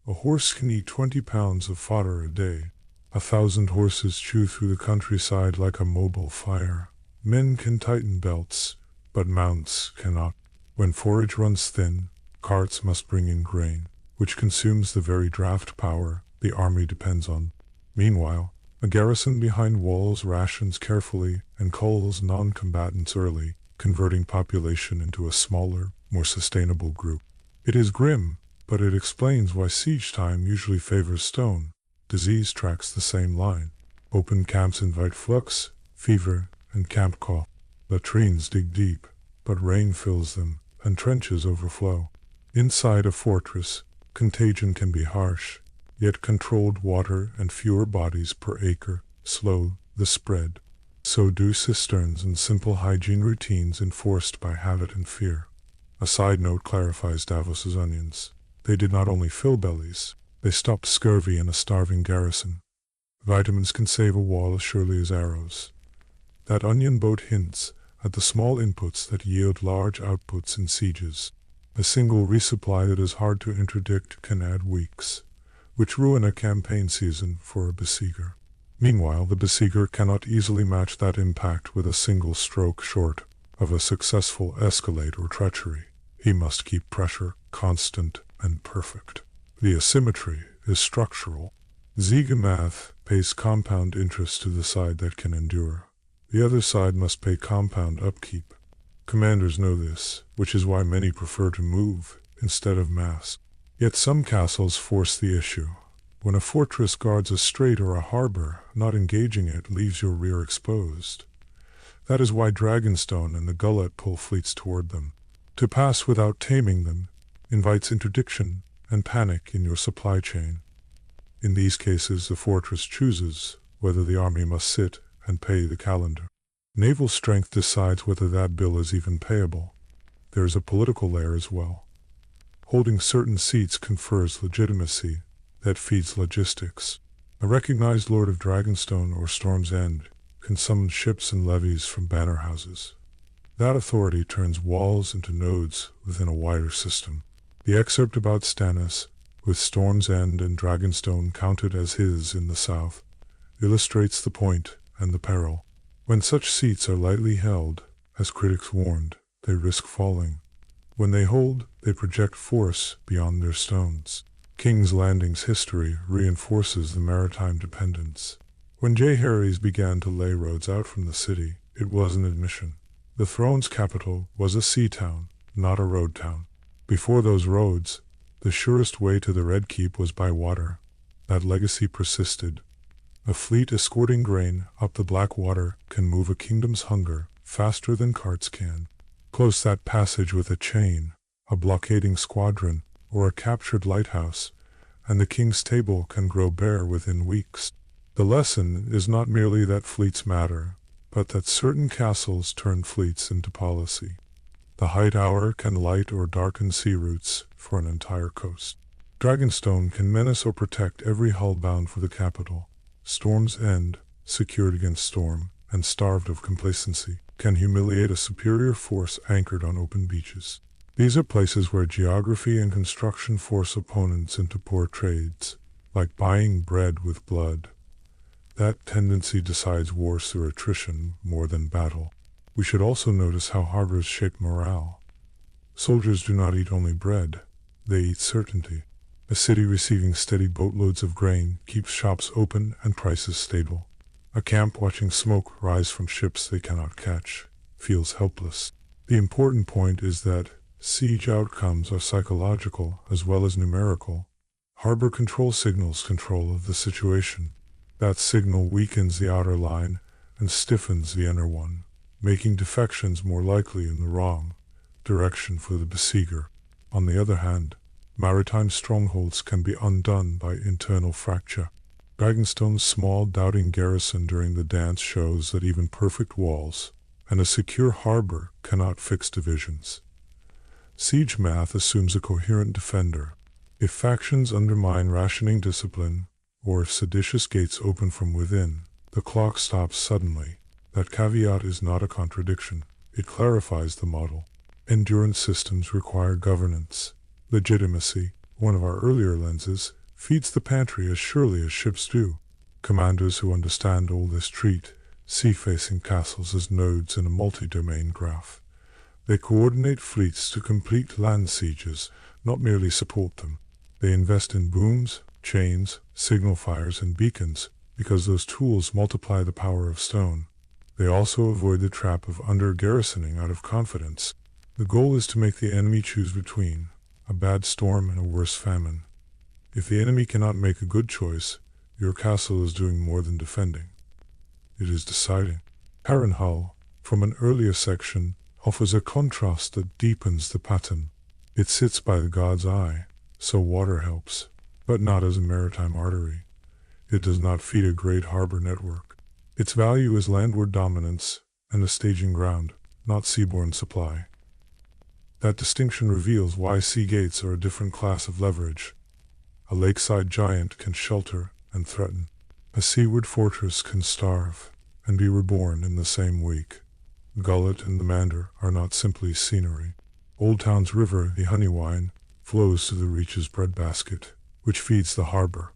A horse can eat 20 pounds of fodder a day. 1,000 horses chew through the countryside like a mobile fire. Men can tighten belts, but mounts cannot. When forage runs thin, carts must bring in grain, which consumes the very draft power the army depends on. Meanwhile, a garrison behind walls rations carefully and culls non-combatants early, converting population into a smaller, more sustainable group. It is grim, but it explains why siege time usually favors stone. Disease tracks the same line. Open camps invite flux, fever, and camp cough. Latrines dig deep, but rain fills them, and trenches overflow. Inside a fortress, contagion can be harsh, yet controlled water and fewer bodies per acre slow the spread. So do cisterns and simple hygiene routines enforced by habit and fear. A side note clarifies Davos's onions. They did not only fill bellies, they stopped scurvy in a starving garrison. Vitamins can save a wall as surely as arrows. That onion boat hints at the small inputs that yield large outputs in sieges. A single resupply that is hard to interdict can add weeks, which ruin a campaign season for a besieger. Meanwhile, the besieger cannot easily match that impact with a single stroke short of a successful escalade or treachery. He must keep pressure constant and perfect. The asymmetry is structural. Siegemath pays compound interest to the side that can endure. The other side must pay compound upkeep. Commanders know this, which is why many prefer to move instead of mass. Yet some castles force the issue. When a fortress guards a strait or a harbor, not engaging it leaves your rear exposed. That is why Dragonstone and the Gullet pull fleets toward them. To pass without taming them invites interdiction and panic in your supply chain. In these cases, the fortress chooses whether the army must sit and pay the calendar. Naval strength decides whether that bill is even payable. There is a political layer as well. Holding certain seats confers legitimacy that feeds logistics. A recognized Lord of Dragonstone or Storm's End can summon ships and levies from banner houses. That authority turns walls into nodes within a wider system. The excerpt about Stannis, with Storm's End and Dragonstone counted as his in the south, illustrates the point and the peril. When such seats are lightly held, as critics warned, they risk falling. When they hold, they project force beyond their stones. King's Landing's history reinforces the maritime dependence. When Jaehaerys began to lay roads out from the city, It was an admission. The throne's capital was a sea town, not a road town. Before those roads, the surest way to the Red Keep was by water. That legacy persisted. A fleet escorting grain up the Blackwater can move a kingdom's hunger faster than carts can. Close that passage with a chain, a blockading squadron, or a captured lighthouse, and the king's table can grow bare within weeks. The lesson is not merely that fleets matter, but that certain castles turn fleets into policy. The Hightower can light or darken sea routes for an entire coast. Dragonstone can menace or protect every hull bound for the capital. Storm's End, secured against storm and starved of complacency, can humiliate a superior force anchored on open beaches. These are places where geography and construction force opponents into poor trades, like buying bread with blood. That tendency decides war through attrition more than battle. We should also notice how harbors shape morale. Soldiers do not eat only bread, they eat certainty. A city receiving steady boatloads of grain keeps shops open and prices stable. A camp watching smoke rise from ships they cannot catch feels helpless. The important point is that siege outcomes are psychological as well as numerical. Harbor control signals control of the situation. That signal weakens the outer line and stiffens the inner one, making defections more likely in the wrong direction for the besieger. On the other hand, maritime strongholds can be undone by internal fracture. Dragonstone's small, doubting garrison during the dance shows that even perfect walls and a secure harbor cannot fix divisions. Siege math assumes a coherent defender. If factions undermine rationing discipline, or if seditious gates open from within, the clock stops suddenly. That caveat is not a contradiction. It clarifies the model. Endurance systems require governance. Legitimacy, one of our earlier lenses, feeds the pantry as surely as ships do. Commanders who understand all this treat sea-facing castles as nodes in a multi-domain graph. They coordinate fleets to complete land sieges, not merely support them. They invest in booms, chains, signal fires, and beacons, because those tools multiply the power of stone. They also avoid the trap of under-garrisoning out of confidence. The goal is to make the enemy choose between a bad storm and a worse famine. If the enemy cannot make a good choice, your castle is doing more than defending. It is deciding. Harrenhal, from an earlier section, offers a contrast that deepens the pattern. It sits by the god's eye, so water helps, but not as a maritime artery. It does not feed a great harbor network. Its value is landward dominance and a staging ground, not seaborne supply. That distinction reveals why sea gates are a different class of leverage. A lakeside giant can shelter and threaten. A seaward fortress can starve and be reborn in the same week. Gullet and the Mander are not simply scenery. Old Town's river, the Honeywine, flows to the Reach's breadbasket, which feeds the harbor.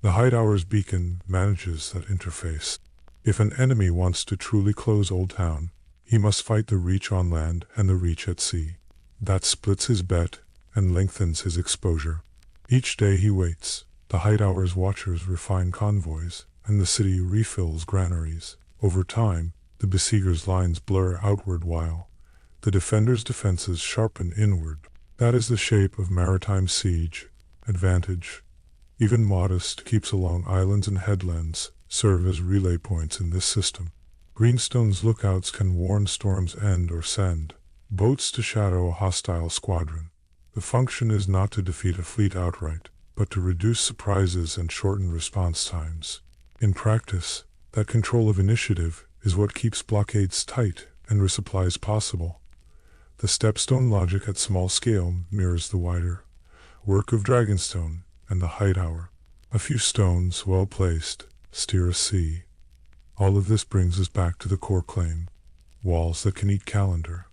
The Hightower's beacon manages that interface. If an enemy wants to truly close Old Town, he must fight the Reach on land and the Reach at sea. That splits his bet and lengthens his exposure. Each day he waits. The Hightower's watchers refine convoys, and the city refills granaries. Over time, the besieger's lines blur outward while the defender's defenses sharpen inward. That is the shape of maritime siege. Advantage, even modest, keeps along islands and headlands, serve as relay points in this system. Greenstone's lookouts can warn Storm's End or send boats to shadow a hostile squadron. The function is not to defeat a fleet outright, but to reduce surprises and shorten response times. In practice, that control of initiative is what keeps blockades tight and resupplies possible. The stepstone logic at small scale mirrors the wider work of Dragonstone and the Hightower. A few stones, well placed, steer a sea. All of this brings us back to the core claim. Walls that can eat calendar.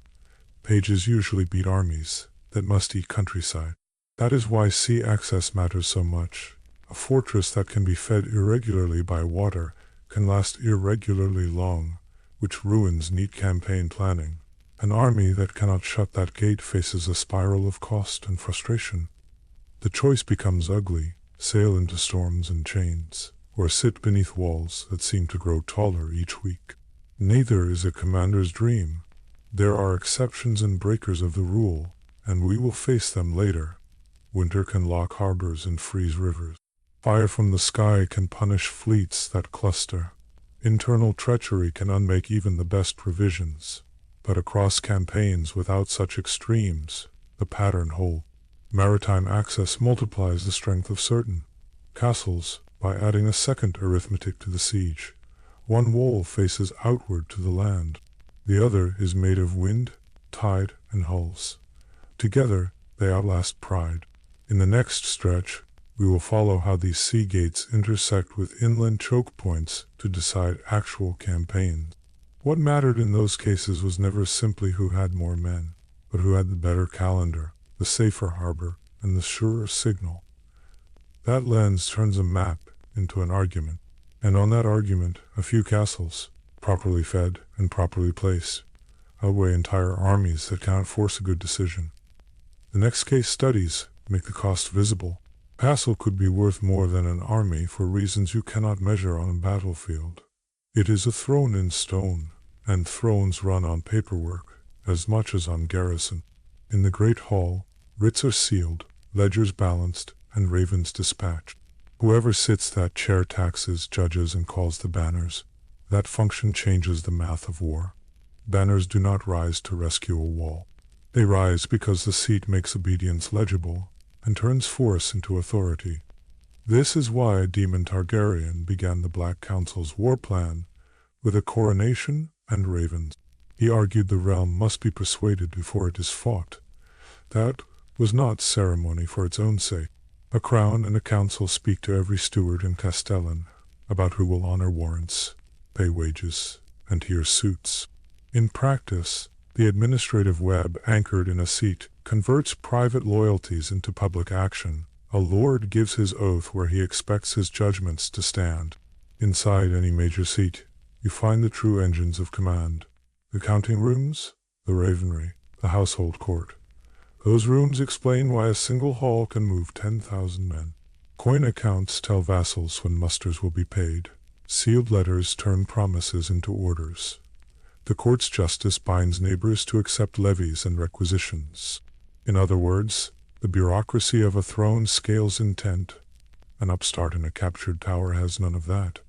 Pages usually beat armies that must eat countryside. That is why sea access matters so much. A fortress that can be fed irregularly by water can last irregularly long, which ruins neat campaign planning. An army that cannot shut that gate faces a spiral of cost and frustration. The choice becomes ugly: sail into storms and chains, or sit beneath walls that seem to grow taller each week. Neither is a commander's dream. There are exceptions and breakers of the rule, and we will face them later. Winter can lock harbors and freeze rivers. Fire from the sky can punish fleets that cluster. Internal treachery can unmake even the best provisions. But across campaigns without such extremes, the pattern holds. Maritime access multiplies the strength of certain castles by adding a second arithmetic to the siege. One wall faces outward to the land. The other is made of wind, tide, and hulls. Together, they outlast pride. In the next stretch, we will follow how these sea gates intersect with inland choke points to decide actual campaigns. What mattered in those cases was never simply who had more men, but who had the better calendar, the safer harbor, and the surer signal. That lens turns a map into an argument, and on that argument, a few castles, properly fed and properly placed, outweigh entire armies that cannot force a good decision. The next case studies make the cost visible. A castle could be worth more than an army for reasons you cannot measure on a battlefield. It is a throne in stone, and thrones run on paperwork as much as on garrison. In the great hall, writs are sealed, ledgers balanced, and ravens dispatched. Whoever sits that chair taxes, judges, and calls the banners. That function changes the math of war. Banners do not rise to rescue a wall. They rise because the seat makes obedience legible and turns force into authority. This is why a demon Targaryen began the Black Council's war plan with a coronation and ravens. He argued the realm must be persuaded before it is fought. That was not ceremony for its own sake. A crown and a council speak to every steward and castellan about who will honor warrants, pay wages, and hear suits. In practice, the administrative web anchored in a seat converts private loyalties into public action. A lord gives his oath where he expects his judgments to stand. Inside any major seat, you find the true engines of command. The counting rooms, the ravenry, the household court. Those rooms explain why a single hall can move 10,000 men. Coin accounts tell vassals when musters will be paid. Sealed letters turn promises into orders. The court's justice binds neighbors to accept levies and requisitions. In other words, the bureaucracy of a throne scales intent. An upstart in a captured tower has none of that.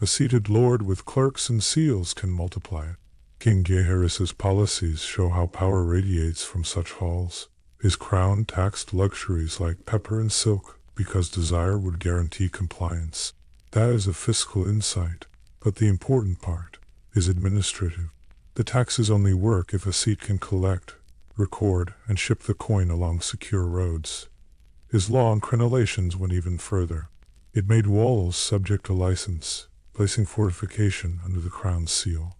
A seated lord with clerks and seals can multiply it. King Jaehaerys's policies show how power radiates from such halls. His crown taxed luxuries like pepper and silk because desire would guarantee compliance. That is a fiscal insight, but the important part is administrative. The taxes only work if a seat can collect, record, and ship the coin along secure roads. His law on crenellations went even further. It made walls subject to license, placing fortification under the crown's seal.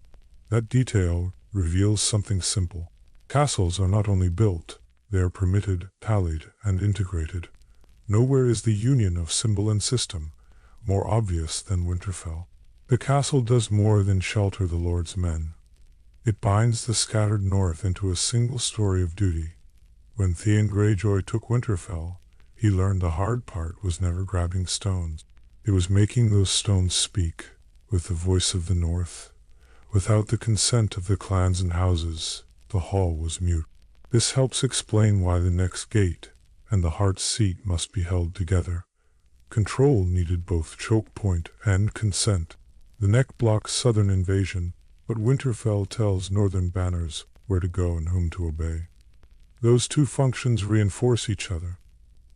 That detail reveals something simple. Castles are not only built, they are permitted, tallied, and integrated. Nowhere is the union of symbol and system more obvious than Winterfell. The castle does more than shelter the lord's men. It binds the scattered north into a single story of duty. When Theon Greyjoy took Winterfell, he learned the hard part was never grabbing stones. It was making those stones speak with the voice of the north. Without the consent of the clans and houses, the hall was mute. This helps explain why the next gate and the heart's seat must be held together. Control needed both choke point and consent. The neck blocks southern invasion, but Winterfell tells northern banners where to go and whom to obey. Those two functions reinforce each other.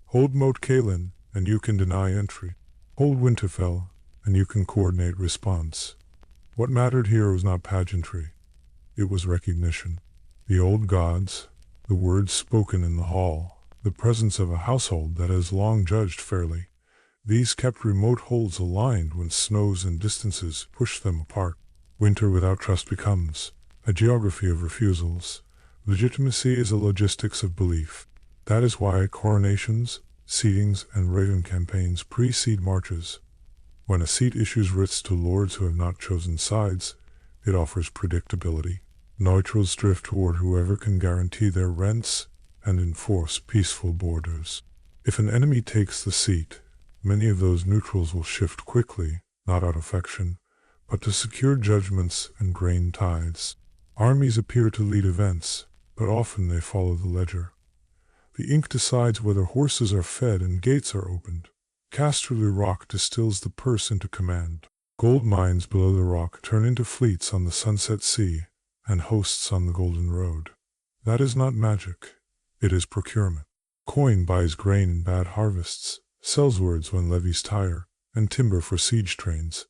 Hold Moat Cailin, and you can deny entry. Hold Winterfell, and you can coordinate response. What mattered here was not pageantry. It was recognition. The old gods, the words spoken in the hall, the presence of a household that has long judged fairly. These kept remote holds aligned when snows and distances pushed them apart. Winter without trust becomes a geography of refusals. Legitimacy is a logistics of belief. That is why coronations, seatings, and raven campaigns precede marches. When a seat issues writs to lords who have not chosen sides, it offers predictability. Neutrals drift toward whoever can guarantee their rents and enforce peaceful borders. If an enemy takes the seat, many of those neutrals will shift quickly, not out of affection, but to secure judgments and grain tithes. Armies appear to lead events, but often they follow the ledger. The ink decides whether horses are fed and gates are opened. Casterly rock distills the purse into command. Gold mines below the rock turn into fleets on the sunset sea and hosts on the golden road. That is not magic. It is procurement. Coin buys grain in bad harvests, sells words when levies tire, and timber for siege trains.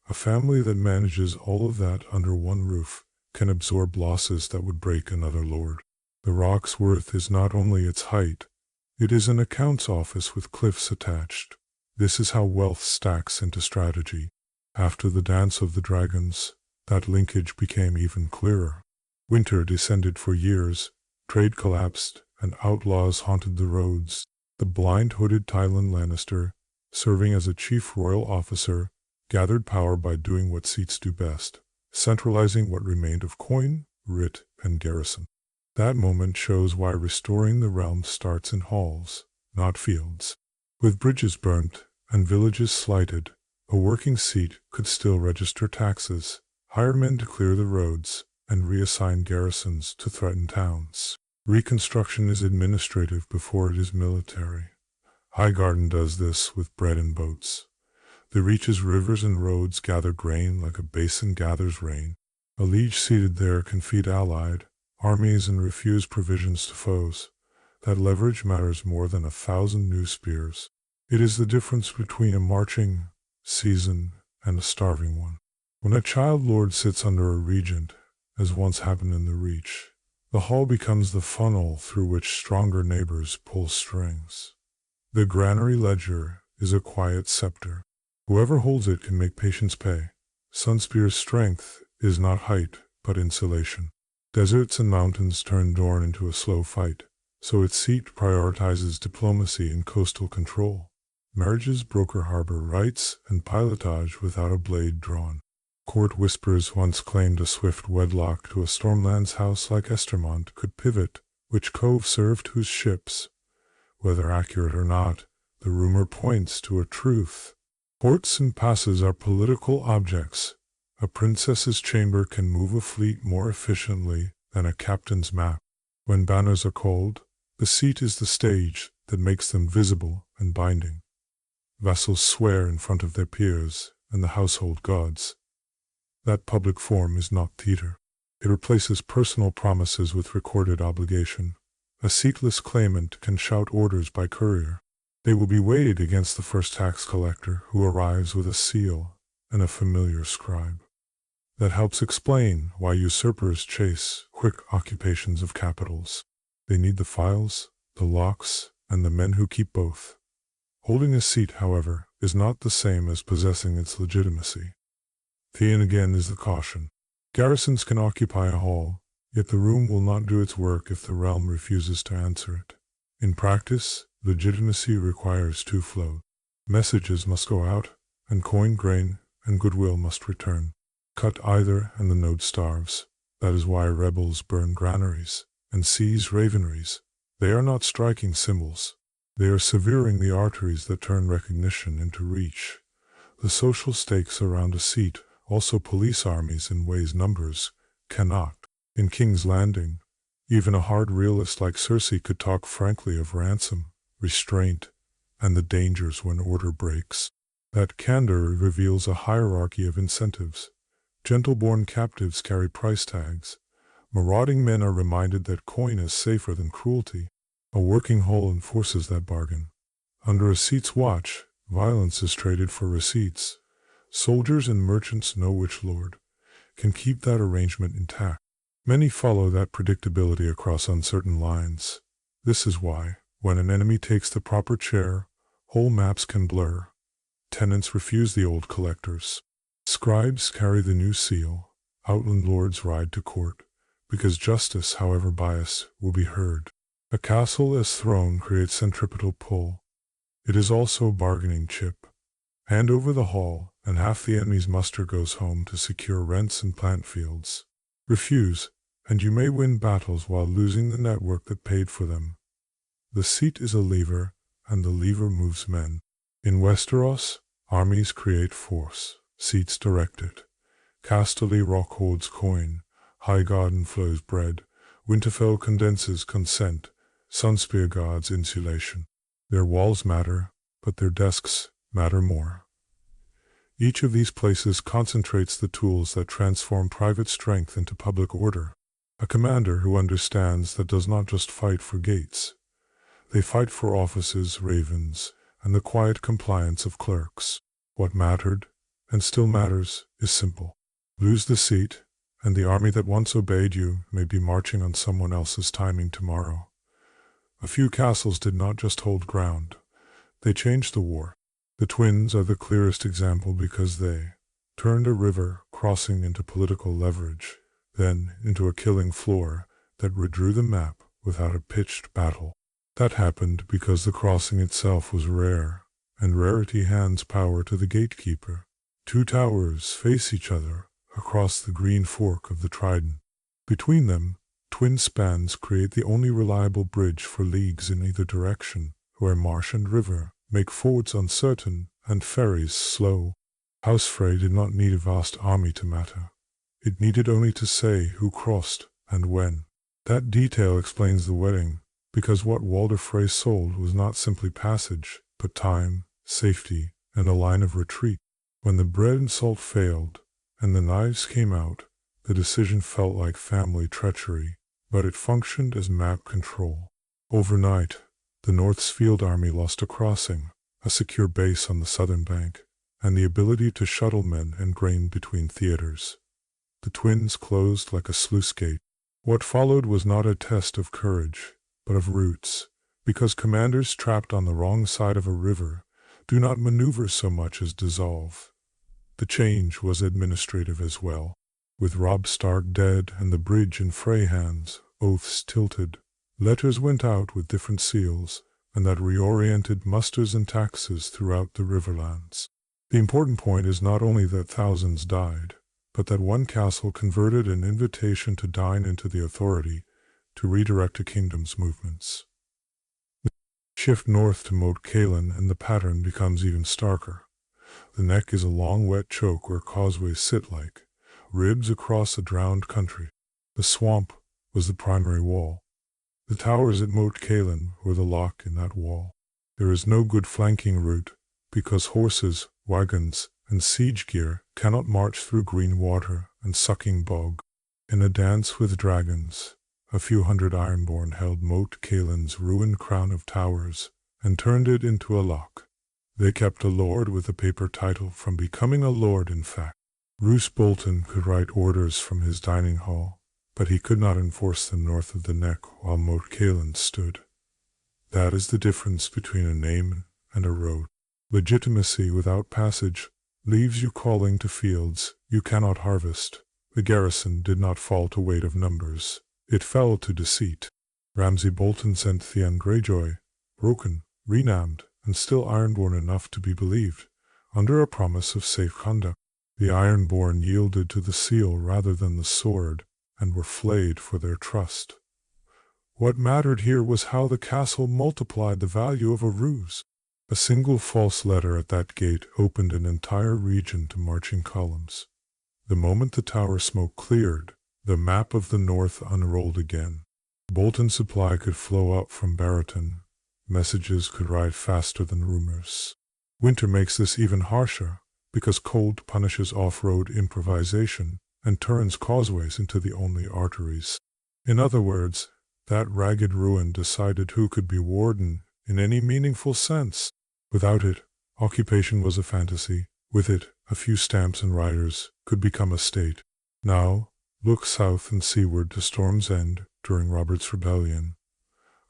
A family that manages all of that under one roof can absorb losses that would break another lord. The rock's worth is not only its height, it is an accounts office with cliffs attached. This is how wealth stacks into strategy. After the dance of the dragons, that linkage became even clearer. Winter descended for years, trade collapsed, and outlaws haunted the roads. The blind hooded Tywin Lannister, serving as a chief royal officer, gathered power by doing what seats do best, centralizing what remained of coin, writ, and garrison. That moment shows why restoring the realm starts in halls, not fields. With bridges burnt and villages slighted, a working seat could still register taxes, hire men to clear the roads, and reassign garrisons to threatened towns. Reconstruction is administrative before it is military. Highgarden does this with bread and boats. The reaches rivers and roads gather grain like a basin gathers rain. A liege seated there can feed allied armies and refuse provisions to foes. That leverage matters more than 1,000 new spears. It is the difference between a marching season and a starving one. When a child lord sits under a regent, as once happened in the Reach, the hall becomes the funnel through which stronger neighbors pull strings. The granary ledger is a quiet scepter. Whoever holds it can make patience pay. Sunspear's strength is not height, but insulation. Deserts and mountains turn Dorne into a slow fight, so its seat prioritizes diplomacy and coastal control. Marriages broker harbor rights and pilotage without a blade drawn. Court whispers once claimed a swift wedlock to a Stormlands house like Estermont could pivot which cove served whose ships. Whether accurate or not, the rumor points to a truth. Ports and passes are political objects. A princess's chamber can move a fleet more efficiently than a captain's map. When banners are called, the seat is the stage that makes them visible and binding. Vassals swear in front of their peers and the household gods. That public form is not theater. It replaces personal promises with recorded obligation. A seatless claimant can shout orders by courier. They will be weighed against the first tax collector who arrives with a seal and a familiar scribe. That helps explain why usurpers chase quick occupations of capitals. They need the files, the locks, and the men who keep both. Holding a seat, however, is not the same as possessing its legitimacy. Theon again is the caution. Garrisons can occupy a hall, yet the room will not do its work if the realm refuses to answer it. In practice, legitimacy requires two flows. Messages must go out, and coin, grain, and goodwill must return. Cut either, and the node starves. That is why rebels burn granaries and seize raveneries. They are not striking symbols. They are severing the arteries that turn recognition into reach. The social stakes around a seat also police armies in ways numbers cannot. In King's Landing, even a hard realist like Cersei could talk frankly of ransom, restraint, and the dangers when order breaks. That candor reveals a hierarchy of incentives. Gentle-born captives carry price tags. Marauding men are reminded that coin is safer than cruelty. A working hall enforces that bargain. Under a seat's watch, violence is traded for receipts. Soldiers and merchants know which lord can keep that arrangement intact. Many follow that predictability across uncertain lines. This is why, when an enemy takes the proper chair, whole maps can blur. Tenants refuse the old collectors. Scribes carry the new seal. Outland lords ride to court, because justice, however biased, will be heard. A castle as throne creates centripetal pull. It is also a bargaining chip. Hand over the hall, and half the enemy's muster goes home to secure rents and plant fields. Refuse, and you may win battles while losing the network that paid for them. The seat is a lever, and the lever moves men. In Westeros, armies create force, seats direct it. Casterly Rock holds coin, Highgarden flows bread, Winterfell condenses consent, Sunspear guards insulation. Their walls matter, but their desks matter more. Each of these places concentrates the tools that transform private strength into public order. A commander who understands that does not just fight for gates. They fight for offices, ravens, and the quiet compliance of clerks. What mattered, and still matters, is simple. Lose the seat, and the army that once obeyed you may be marching on someone else's timing tomorrow. A few castles did not just hold ground. They changed the war. The twins are the clearest example because they turned a river crossing into political leverage, then into a killing floor that redrew the map without a pitched battle. That happened because the crossing itself was rare, and rarity hands power to the gatekeeper. Two towers face each other across the green fork of the Trident. Between them, twin spans create the only reliable bridge for leagues in either direction, where marsh and river make fords uncertain and ferries slow. House Frey did not need a vast army to matter. It needed only to say who crossed and when. That detail explains the wedding, because what Walder Frey sold was not simply passage, but time, safety, and a line of retreat. When the bread and salt failed, and the knives came out, the decision felt like family treachery, but it functioned as map control. Overnight, the North's field army lost a crossing, a secure base on the southern bank, and the ability to shuttle men and grain between theaters. The twins closed like a sluice gate. What followed was not a test of courage, but of roots, because commanders trapped on the wrong side of a river do not maneuver so much as dissolve. The change was administrative as well. With Robb Stark dead and the bridge in Frey hands, oaths tilted. Letters went out with different seals, and that reoriented musters and taxes throughout the Riverlands. The important point is not only that thousands died, but that one castle converted an invitation to dine into the authority to redirect a kingdom's movements. Shift north to Moat Cailin and the pattern becomes even starker. The neck is a long wet choke where causeways sit like ribs across a drowned country. The swamp was the primary wall. The towers at Moat Cailin were the lock in that wall. There is no good flanking route, because horses, wagons, and siege gear cannot march through green water and sucking bog. In a dance with dragons, a few hundred Ironborn held Moat Cailin's ruined crown of towers and turned it into a lock. They kept a lord with a paper title from becoming a lord in fact. Roose Bolton could write orders from his dining hall, but he could not enforce them north of the neck while Moat Cailin stood. That is the difference between a name and a road. Legitimacy without passage leaves you calling to fields you cannot harvest. The garrison did not fall to weight of numbers. It fell to deceit. Ramsay Bolton sent Theon Greyjoy, broken, renamed, and still Ironborn enough to be believed, under a promise of safe conduct. The Ironborn yielded to the seal rather than the sword, and were flayed for their trust. What mattered here was how the castle multiplied the value of a ruse. A single false letter at that gate opened an entire region to marching columns. The moment the tower smoke cleared, the map of the north unrolled again. Bolton's supply could flow up from Barrowton. Messages could ride faster than rumors. Winter makes this even harsher, because cold punishes off-road improvisation and turns causeways into the only arteries. In other words, that ragged ruin decided who could be warden in any meaningful sense. Without it, occupation was a fantasy. With it, a few stamps and riders could become a state. Now, look south and seaward to Storm's End during Robert's Rebellion.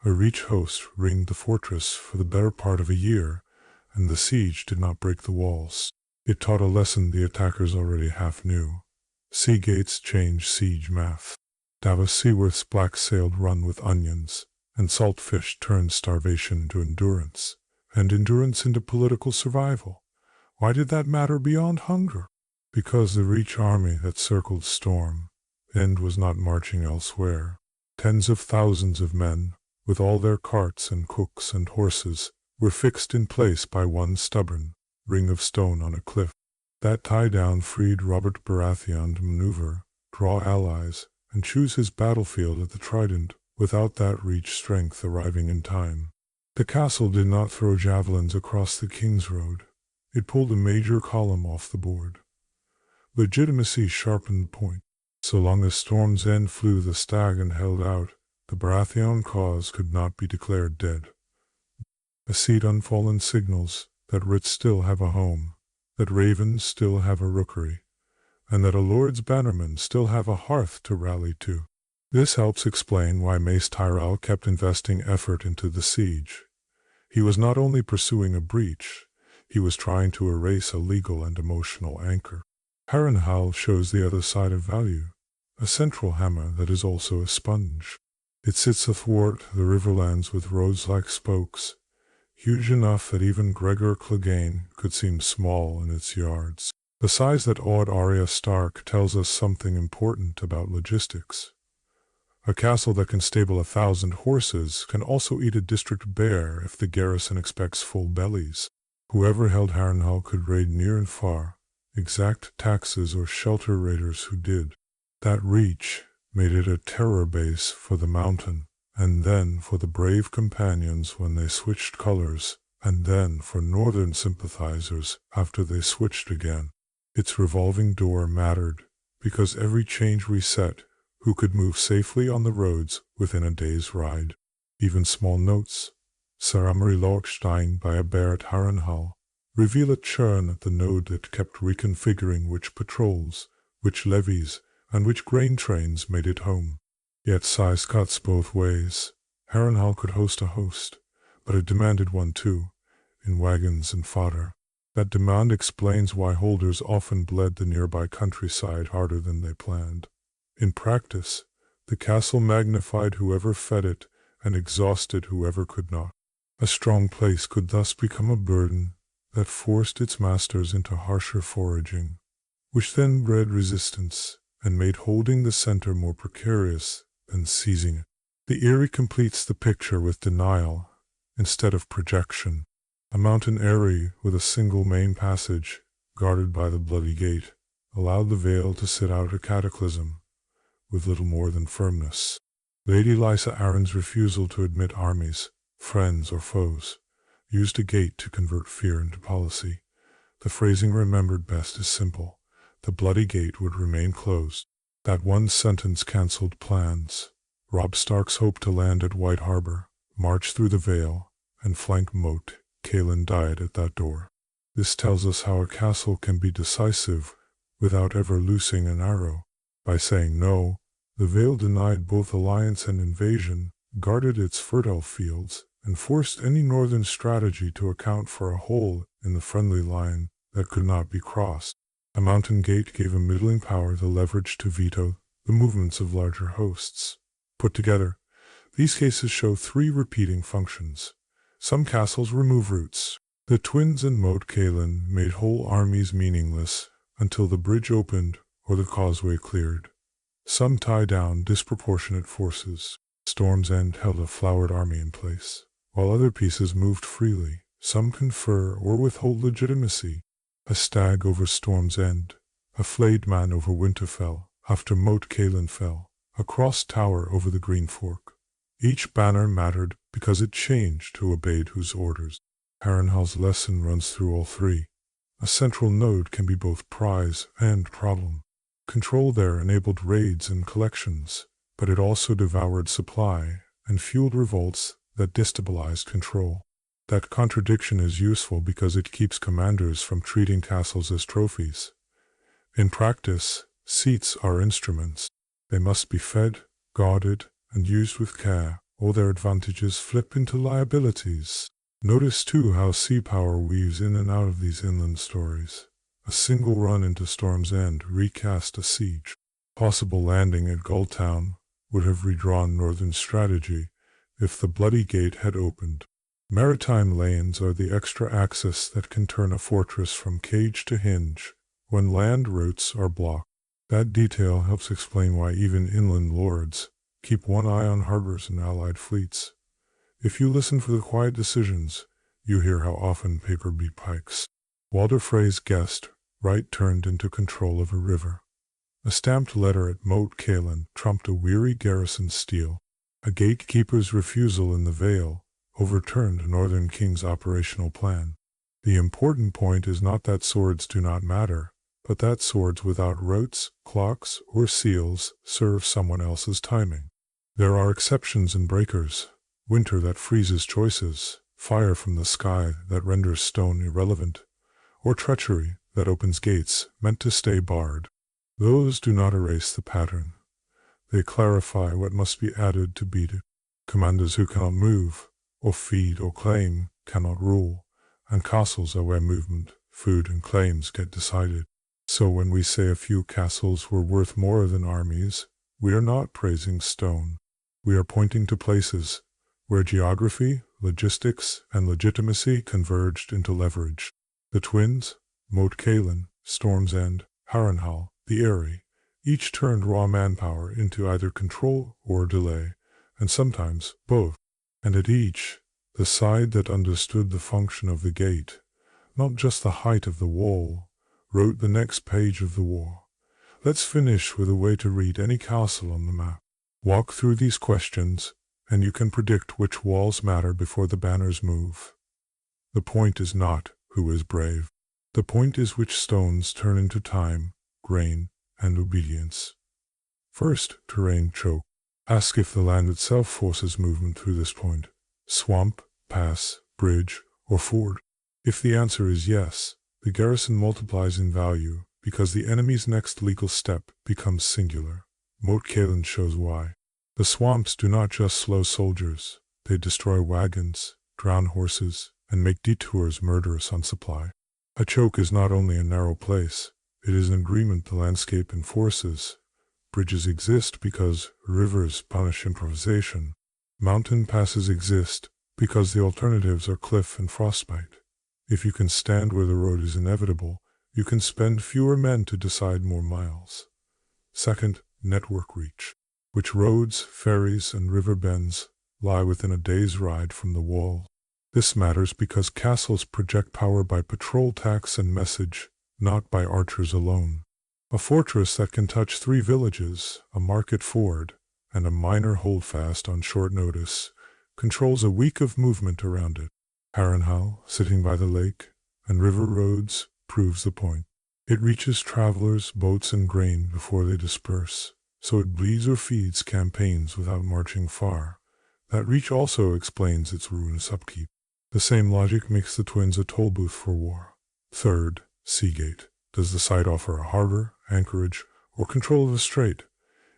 A Reach host ringed the fortress for the better part of a year, and the siege did not break the walls. It taught a lesson the attackers already half knew. Sea gates change siege math. Davos Seaworth's black-sailed run with onions, and saltfish turned starvation into endurance, and endurance into political survival. Why did that matter beyond hunger? Because the Reach army that circled Storm End was not marching elsewhere. Tens of thousands of men, with all their carts and cooks and horses, were fixed in place by one stubborn ring of stone on a cliff. That tie-down freed Robert Baratheon to maneuver, draw allies, and choose his battlefield at the Trident without that reach strength arriving in time. The castle did not throw javelins across the King's Road. It pulled a major column off the board. Legitimacy sharpened the point. So long as Storm's End flew the stag and held out, the Baratheon cause could not be declared dead. A seat unfallen signals that writs still have a home, that ravens still have a rookery, and that a lord's bannermen still have a hearth to rally to. This helps explain why Mace Tyrell kept investing effort into the siege. He was not only pursuing a breach, he was trying to erase a legal and emotional anchor. Harrenhal shows the other side of value, a central hammer that is also a sponge. It sits athwart the riverlands with roads like spokes, huge enough that even Gregor Clegane could seem small in its yards. The size that awed Arya Stark tells us something important about logistics. A castle that can stable 1,000 horses can also eat a district bare if the garrison expects full bellies. Whoever held Harrenhal could raid near and far, exact taxes or shelter raiders who did. That reach made it a terror base for the Mountain, and then for the brave companions when they switched colors, and then for northern sympathizers after they switched again. Its revolving door mattered, because every change reset who could move safely on the roads within a day's ride. Even small notes, Saramari Lochstein by a bear at Harrenhal, reveal a churn at the node that kept reconfiguring which patrols, which levies, and which grain trains made it home. Yet size cuts both ways. Harrenhal could host a host, but it demanded one too, in wagons and fodder. That demand explains why holders often bled the nearby countryside harder than they planned. In practice, the castle magnified whoever fed it and exhausted whoever could not. A strong place could thus become a burden that forced its masters into harsher foraging, which then bred resistance and made holding the center more precarious than seizing it. The Eyrie completes the picture with denial instead of projection. A mountain eyrie with a single main passage, guarded by the Bloody Gate, allowed the Vale to sit out a cataclysm with little more than firmness. Lady Lysa Arryn's refusal to admit armies, friends or foes, used a gate to convert fear into policy. The phrasing remembered best is simple. The Bloody Gate would remain closed. That one sentence cancelled plans. Robb Stark's hope to land at White Harbor, march through the Vale, and flank Moat Cailin died at that door. This tells us how a castle can be decisive without ever loosing an arrow. By saying no, the Vale denied both alliance and invasion, guarded its fertile fields, and forced any northern strategy to account for a hole in the friendly line that could not be crossed. A mountain gate gave a middling power the leverage to veto the movements of larger hosts. Put together, these cases show three repeating functions. Some castles remove roots. The twins and Moat Cailin made whole armies meaningless until the bridge opened or the causeway cleared. Some tie down disproportionate forces. Storm's End held a flowered army in place, while other pieces moved freely. Some confer or withhold legitimacy. A stag over Storm's End, a flayed man over Winterfell after Moat Cailin fell, a crossed tower over the Green Fork. Each banner mattered because it changed who obeyed whose orders. Harrenhal's lesson runs through all three. A central node can be both prize and problem. Control there enabled raids and collections, but it also devoured supply and fueled revolts that destabilized control. That contradiction is useful because it keeps commanders from treating castles as trophies. In practice, seats are instruments. They must be fed, guarded, and used with care, or their advantages flip into liabilities. Notice too how sea power weaves in and out of these inland stories. A single run into Storm's End recast a siege. Possible landing at Gulltown would have redrawn northern strategy if the Bloody Gate had opened. Maritime lanes are the extra access that can turn a fortress from cage to hinge when land routes are blocked. That detail helps explain why even inland lords keep one eye on harbors and allied fleets. If you listen for the quiet decisions, you hear how often paper beat pikes. Walder Frey's guest right turned into control of a river. A stamped letter at Moat Cailin trumped a weary garrison's steel. A gatekeeper's refusal in the Vale overturned a northern king's operational plan. The important point is not that swords do not matter, but that swords without rotes, clocks, or seals serve someone else's timing. There are exceptions and breakers: winter that freezes choices, fire from the sky that renders stone irrelevant, or treachery that opens gates meant to stay barred. Those do not erase the pattern. They clarify what must be added to beat it. Commanders who cannot move, or feed or claim, cannot rule, and castles are where movement, food, and claims get decided. So when we say a few castles were worth more than armies, we are not praising stone. We are pointing to places where geography, logistics, and legitimacy converged into leverage. The twins, Moat Cailin, Storm's End, Harrenhal, the Eyrie, each turned raw manpower into either control or delay, and sometimes both. And at each, the side that understood the function of the gate, not just the height of the wall, wrote the next page of the war. Let's finish with a way to read any castle on the map. Walk through these questions, and you can predict which walls matter before the banners move. The point is not who is brave. The point is which stones turn into time, grain, and obedience. First, terrain choke. Ask if the land itself forces movement through this point: swamp, pass, bridge, or ford. If the answer is yes, the garrison multiplies in value because the enemy's next legal step becomes singular. Moat Cailin shows why. The swamps do not just slow soldiers, they destroy wagons, drown horses, and make detours murderous on supply. A choke is not only a narrow place, it is an agreement the landscape enforces. Bridges exist because rivers punish improvisation. Mountain passes exist because the alternatives are cliff and frostbite. If you can stand where the road is inevitable, you can spend fewer men to decide more miles. Second, network reach. Which roads, ferries, and river bends lie within a day's ride from the wall? This matters because castles project power by patrol tax and message, not by archers alone. A fortress that can touch 3 villages, a market ford, and a minor holdfast on short notice controls a week of movement around it. Harrenhal, sitting by the lake, and river roads, proves the point. It reaches travelers, boats, and grain before they disperse, so it bleeds or feeds campaigns without marching far. That reach also explains its ruinous upkeep. The same logic makes the twins a toll booth for war. Third, Seagate. Does the site offer a harbor, anchorage, or control of a strait?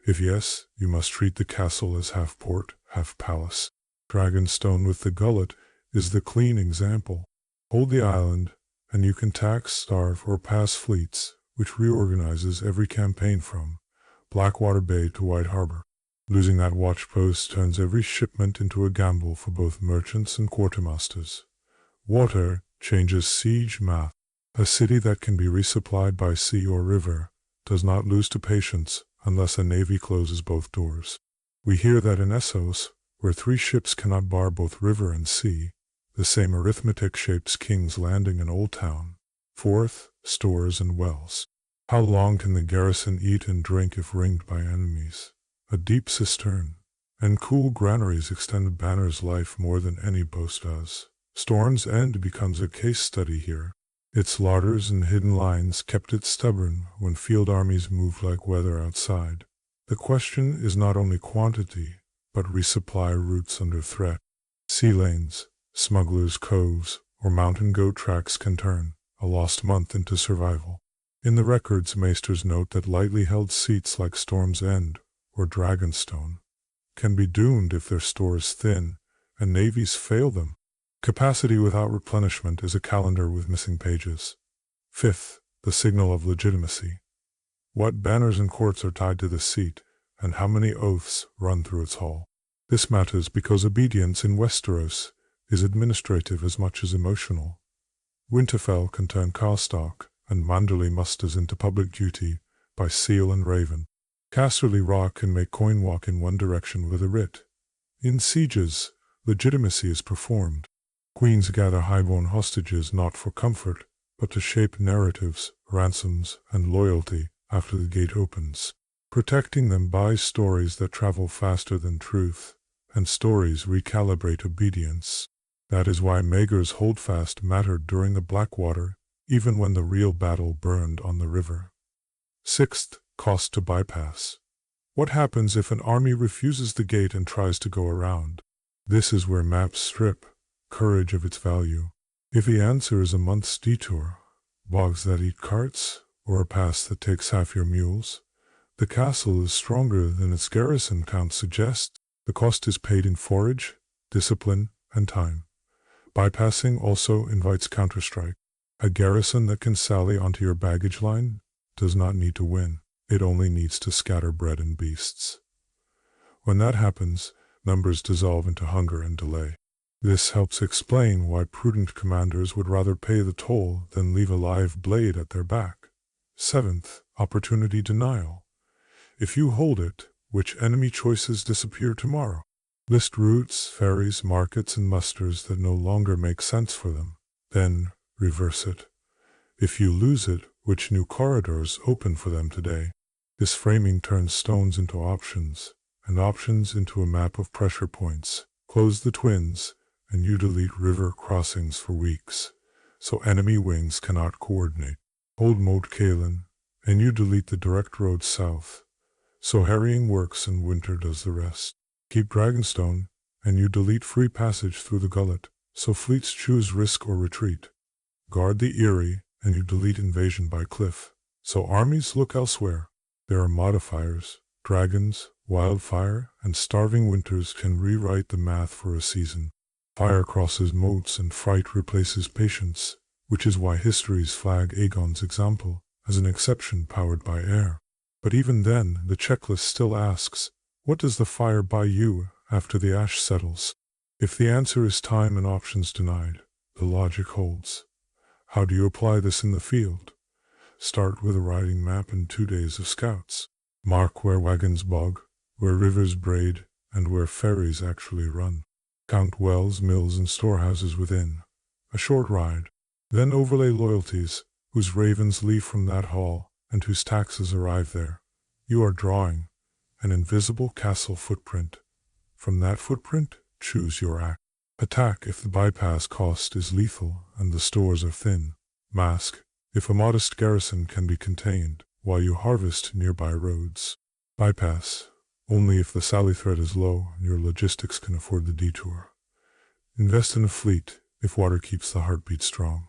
If yes, you must treat the castle as half port, half palace. Dragonstone with the gullet is the clean example. Hold the island, and you can tax, starve, or pass fleets, which reorganizes every campaign from Blackwater Bay to White Harbor. Losing that watchpost turns every shipment into a gamble for both merchants and quartermasters. Water changes siege math. A city that can be resupplied by sea or river does not lose to patience unless a navy closes both doors. We hear that in Essos, where 3 ships cannot bar both river and sea, the same arithmetic shapes King's Landing and Old Town. Fourth, stores and wells. How long can the garrison eat and drink if ringed by enemies? A deep cistern and cool granaries extend the banner's life more than any boast does. Storm's End becomes a case study here. Its larders and hidden lines kept it stubborn when field armies moved like weather outside. The question is not only quantity, but resupply routes under threat. Sea lanes, smugglers' coves, or mountain goat tracks can turn a lost month into survival. In the records, maesters note that lightly held seats like Storm's End or Dragonstone can be doomed if their stores thin and navies fail them. Capacity without replenishment is a calendar with missing pages. Fifth, the signal of legitimacy. What banners and courts are tied to the seat, and how many oaths run through its hall? This matters because obedience in Westeros is administrative as much as emotional. Winterfell can turn Carstock, and Manderley musters into public duty by seal and raven. Casterly Rock can make coin walk in one direction with a writ. In sieges, legitimacy is performed. Queens gather highborn hostages not for comfort, but to shape narratives, ransoms, and loyalty after the gate opens. Protecting them buys stories that travel faster than truth, and stories recalibrate obedience. That is why Maegor's holdfast mattered during the Blackwater, even when the real battle burned on the river. Sixth, cost to bypass. What happens if an army refuses the gate and tries to go around? This is where maps strip courage of its value. If the answer is a month's detour, bogs that eat carts, or a pass that takes half your mules, the castle is stronger than its garrison count suggests. The cost is paid in forage, discipline, and time. Bypassing also invites counterstrike. A garrison that can sally onto your baggage line does not need to win. It only needs to scatter bread and beasts. When that happens, numbers dissolve into hunger and delay. This helps explain why prudent commanders would rather pay the toll than leave a live blade at their back. Seventh, opportunity denial. If you hold it, which enemy choices disappear tomorrow? List routes, ferries, markets, and musters that no longer make sense for them. Then reverse it. If you lose it, which new corridors open for them today? This framing turns stones into options, and options into a map of pressure points. Close the twins, and you delete river crossings for weeks, so enemy wings cannot coordinate. Hold Moat Cailin, and you delete the direct road south, so harrying works and winter does the rest. Keep Dragonstone, and you delete free passage through the gullet, so fleets choose risk or retreat. Guard the Eyrie, and you delete invasion by cliff, so armies look elsewhere. There are modifiers. Dragons, wildfire, and starving winters can rewrite the math for a season. Fire crosses moats and fright replaces patience, which is why histories flag Aegon's example as an exception powered by air. But even then, the checklist still asks, what does the fire buy you after the ash settles? If the answer is time and options denied, the logic holds. How do you apply this in the field? Start with a riding map and 2 days of scouts. Mark where wagons bog, where rivers braid, and where ferries actually run. Count wells, mills, and storehouses within. A short ride. Then overlay loyalties, whose ravens leave from that hall, and whose taxes arrive there. You are drawing an invisible castle footprint. From that footprint, choose your act. Attack if the bypass cost is lethal and the stores are thin. Mask if a modest garrison can be contained while you harvest nearby roads. Bypass only if the sally threat is low and your logistics can afford the detour. Invest in a fleet if water keeps the heartbeat strong.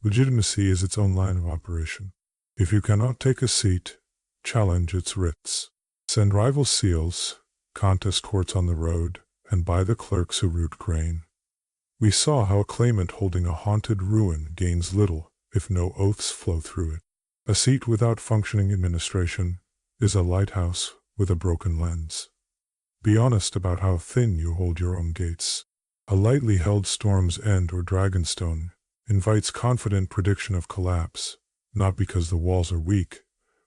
Legitimacy is its own line of operation. If you cannot take a seat, challenge its writs. Send rival seals, contest courts on the road, and buy the clerks who root grain. We saw how a claimant holding a haunted ruin gains little if no oaths flow through it. A seat without functioning administration is a lighthouse with a broken lens. Be honest about how thin you hold your own gates. A lightly held Storm's End or Dragonstone invites confident prediction of collapse, not because the walls are weak,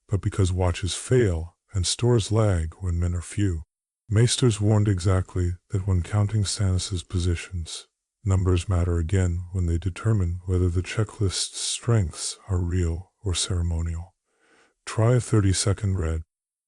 but because watches fail and stores lag when men are few. Maesters warned exactly that when counting Stannis' positions, numbers matter again when they determine whether the checklist's strengths are real or ceremonial. Try a 30-second read.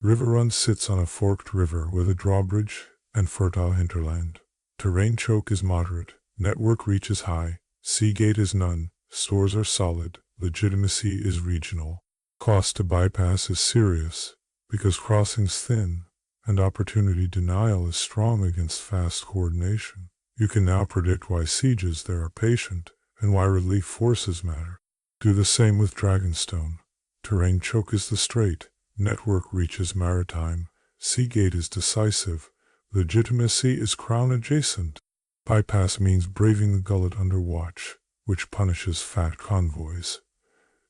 Riverrun sits on a forked river with a drawbridge and fertile hinterland. Terrain choke is moderate, network reach is high, sea gate is none, stores are solid, legitimacy is regional. Cost to bypass is serious, because crossing's thin, and opportunity denial is strong against fast coordination. You can now predict why sieges there are patient, and why relief forces matter. Do the same with Dragonstone. Terrain choke is the strait, network reach is maritime, sea gate is decisive, legitimacy is crown adjacent. Bypass means braving the gullet under watch, which punishes fat convoys.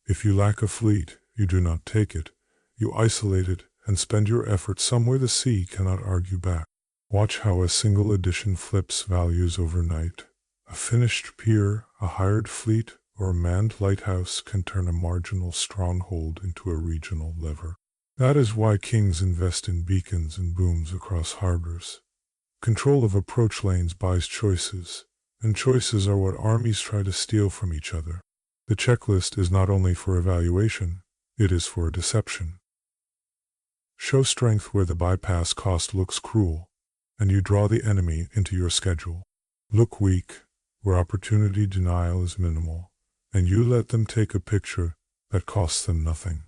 If you lack a fleet, you do not take it. You isolate it and spend your effort somewhere the sea cannot argue back. Watch how a single addition flips values overnight. A finished pier, a hired fleet, or a manned lighthouse can turn a marginal stronghold into a regional lever. That is why kings invest in beacons and booms across harbors. Control of approach lanes buys choices, and choices are what armies try to steal from each other. The checklist is not only for evaluation, it is for deception. Show strength where the bypass cost looks cruel, and you draw the enemy into your schedule. Look weak where opportunity denial is minimal, and you let them take a picture that costs them nothing.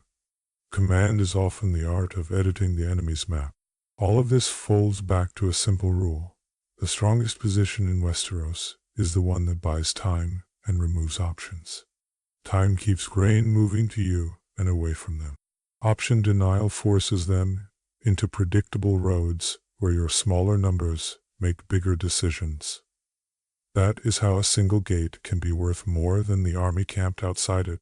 Command is often the art of editing the enemy's map. All of this folds back to a simple rule. The strongest position in Westeros is the one that buys time and removes options. Time keeps grain moving to you and away from them. Option denial forces them into predictable roads where your smaller numbers make bigger decisions. That is how a single gate can be worth more than the army camped outside it.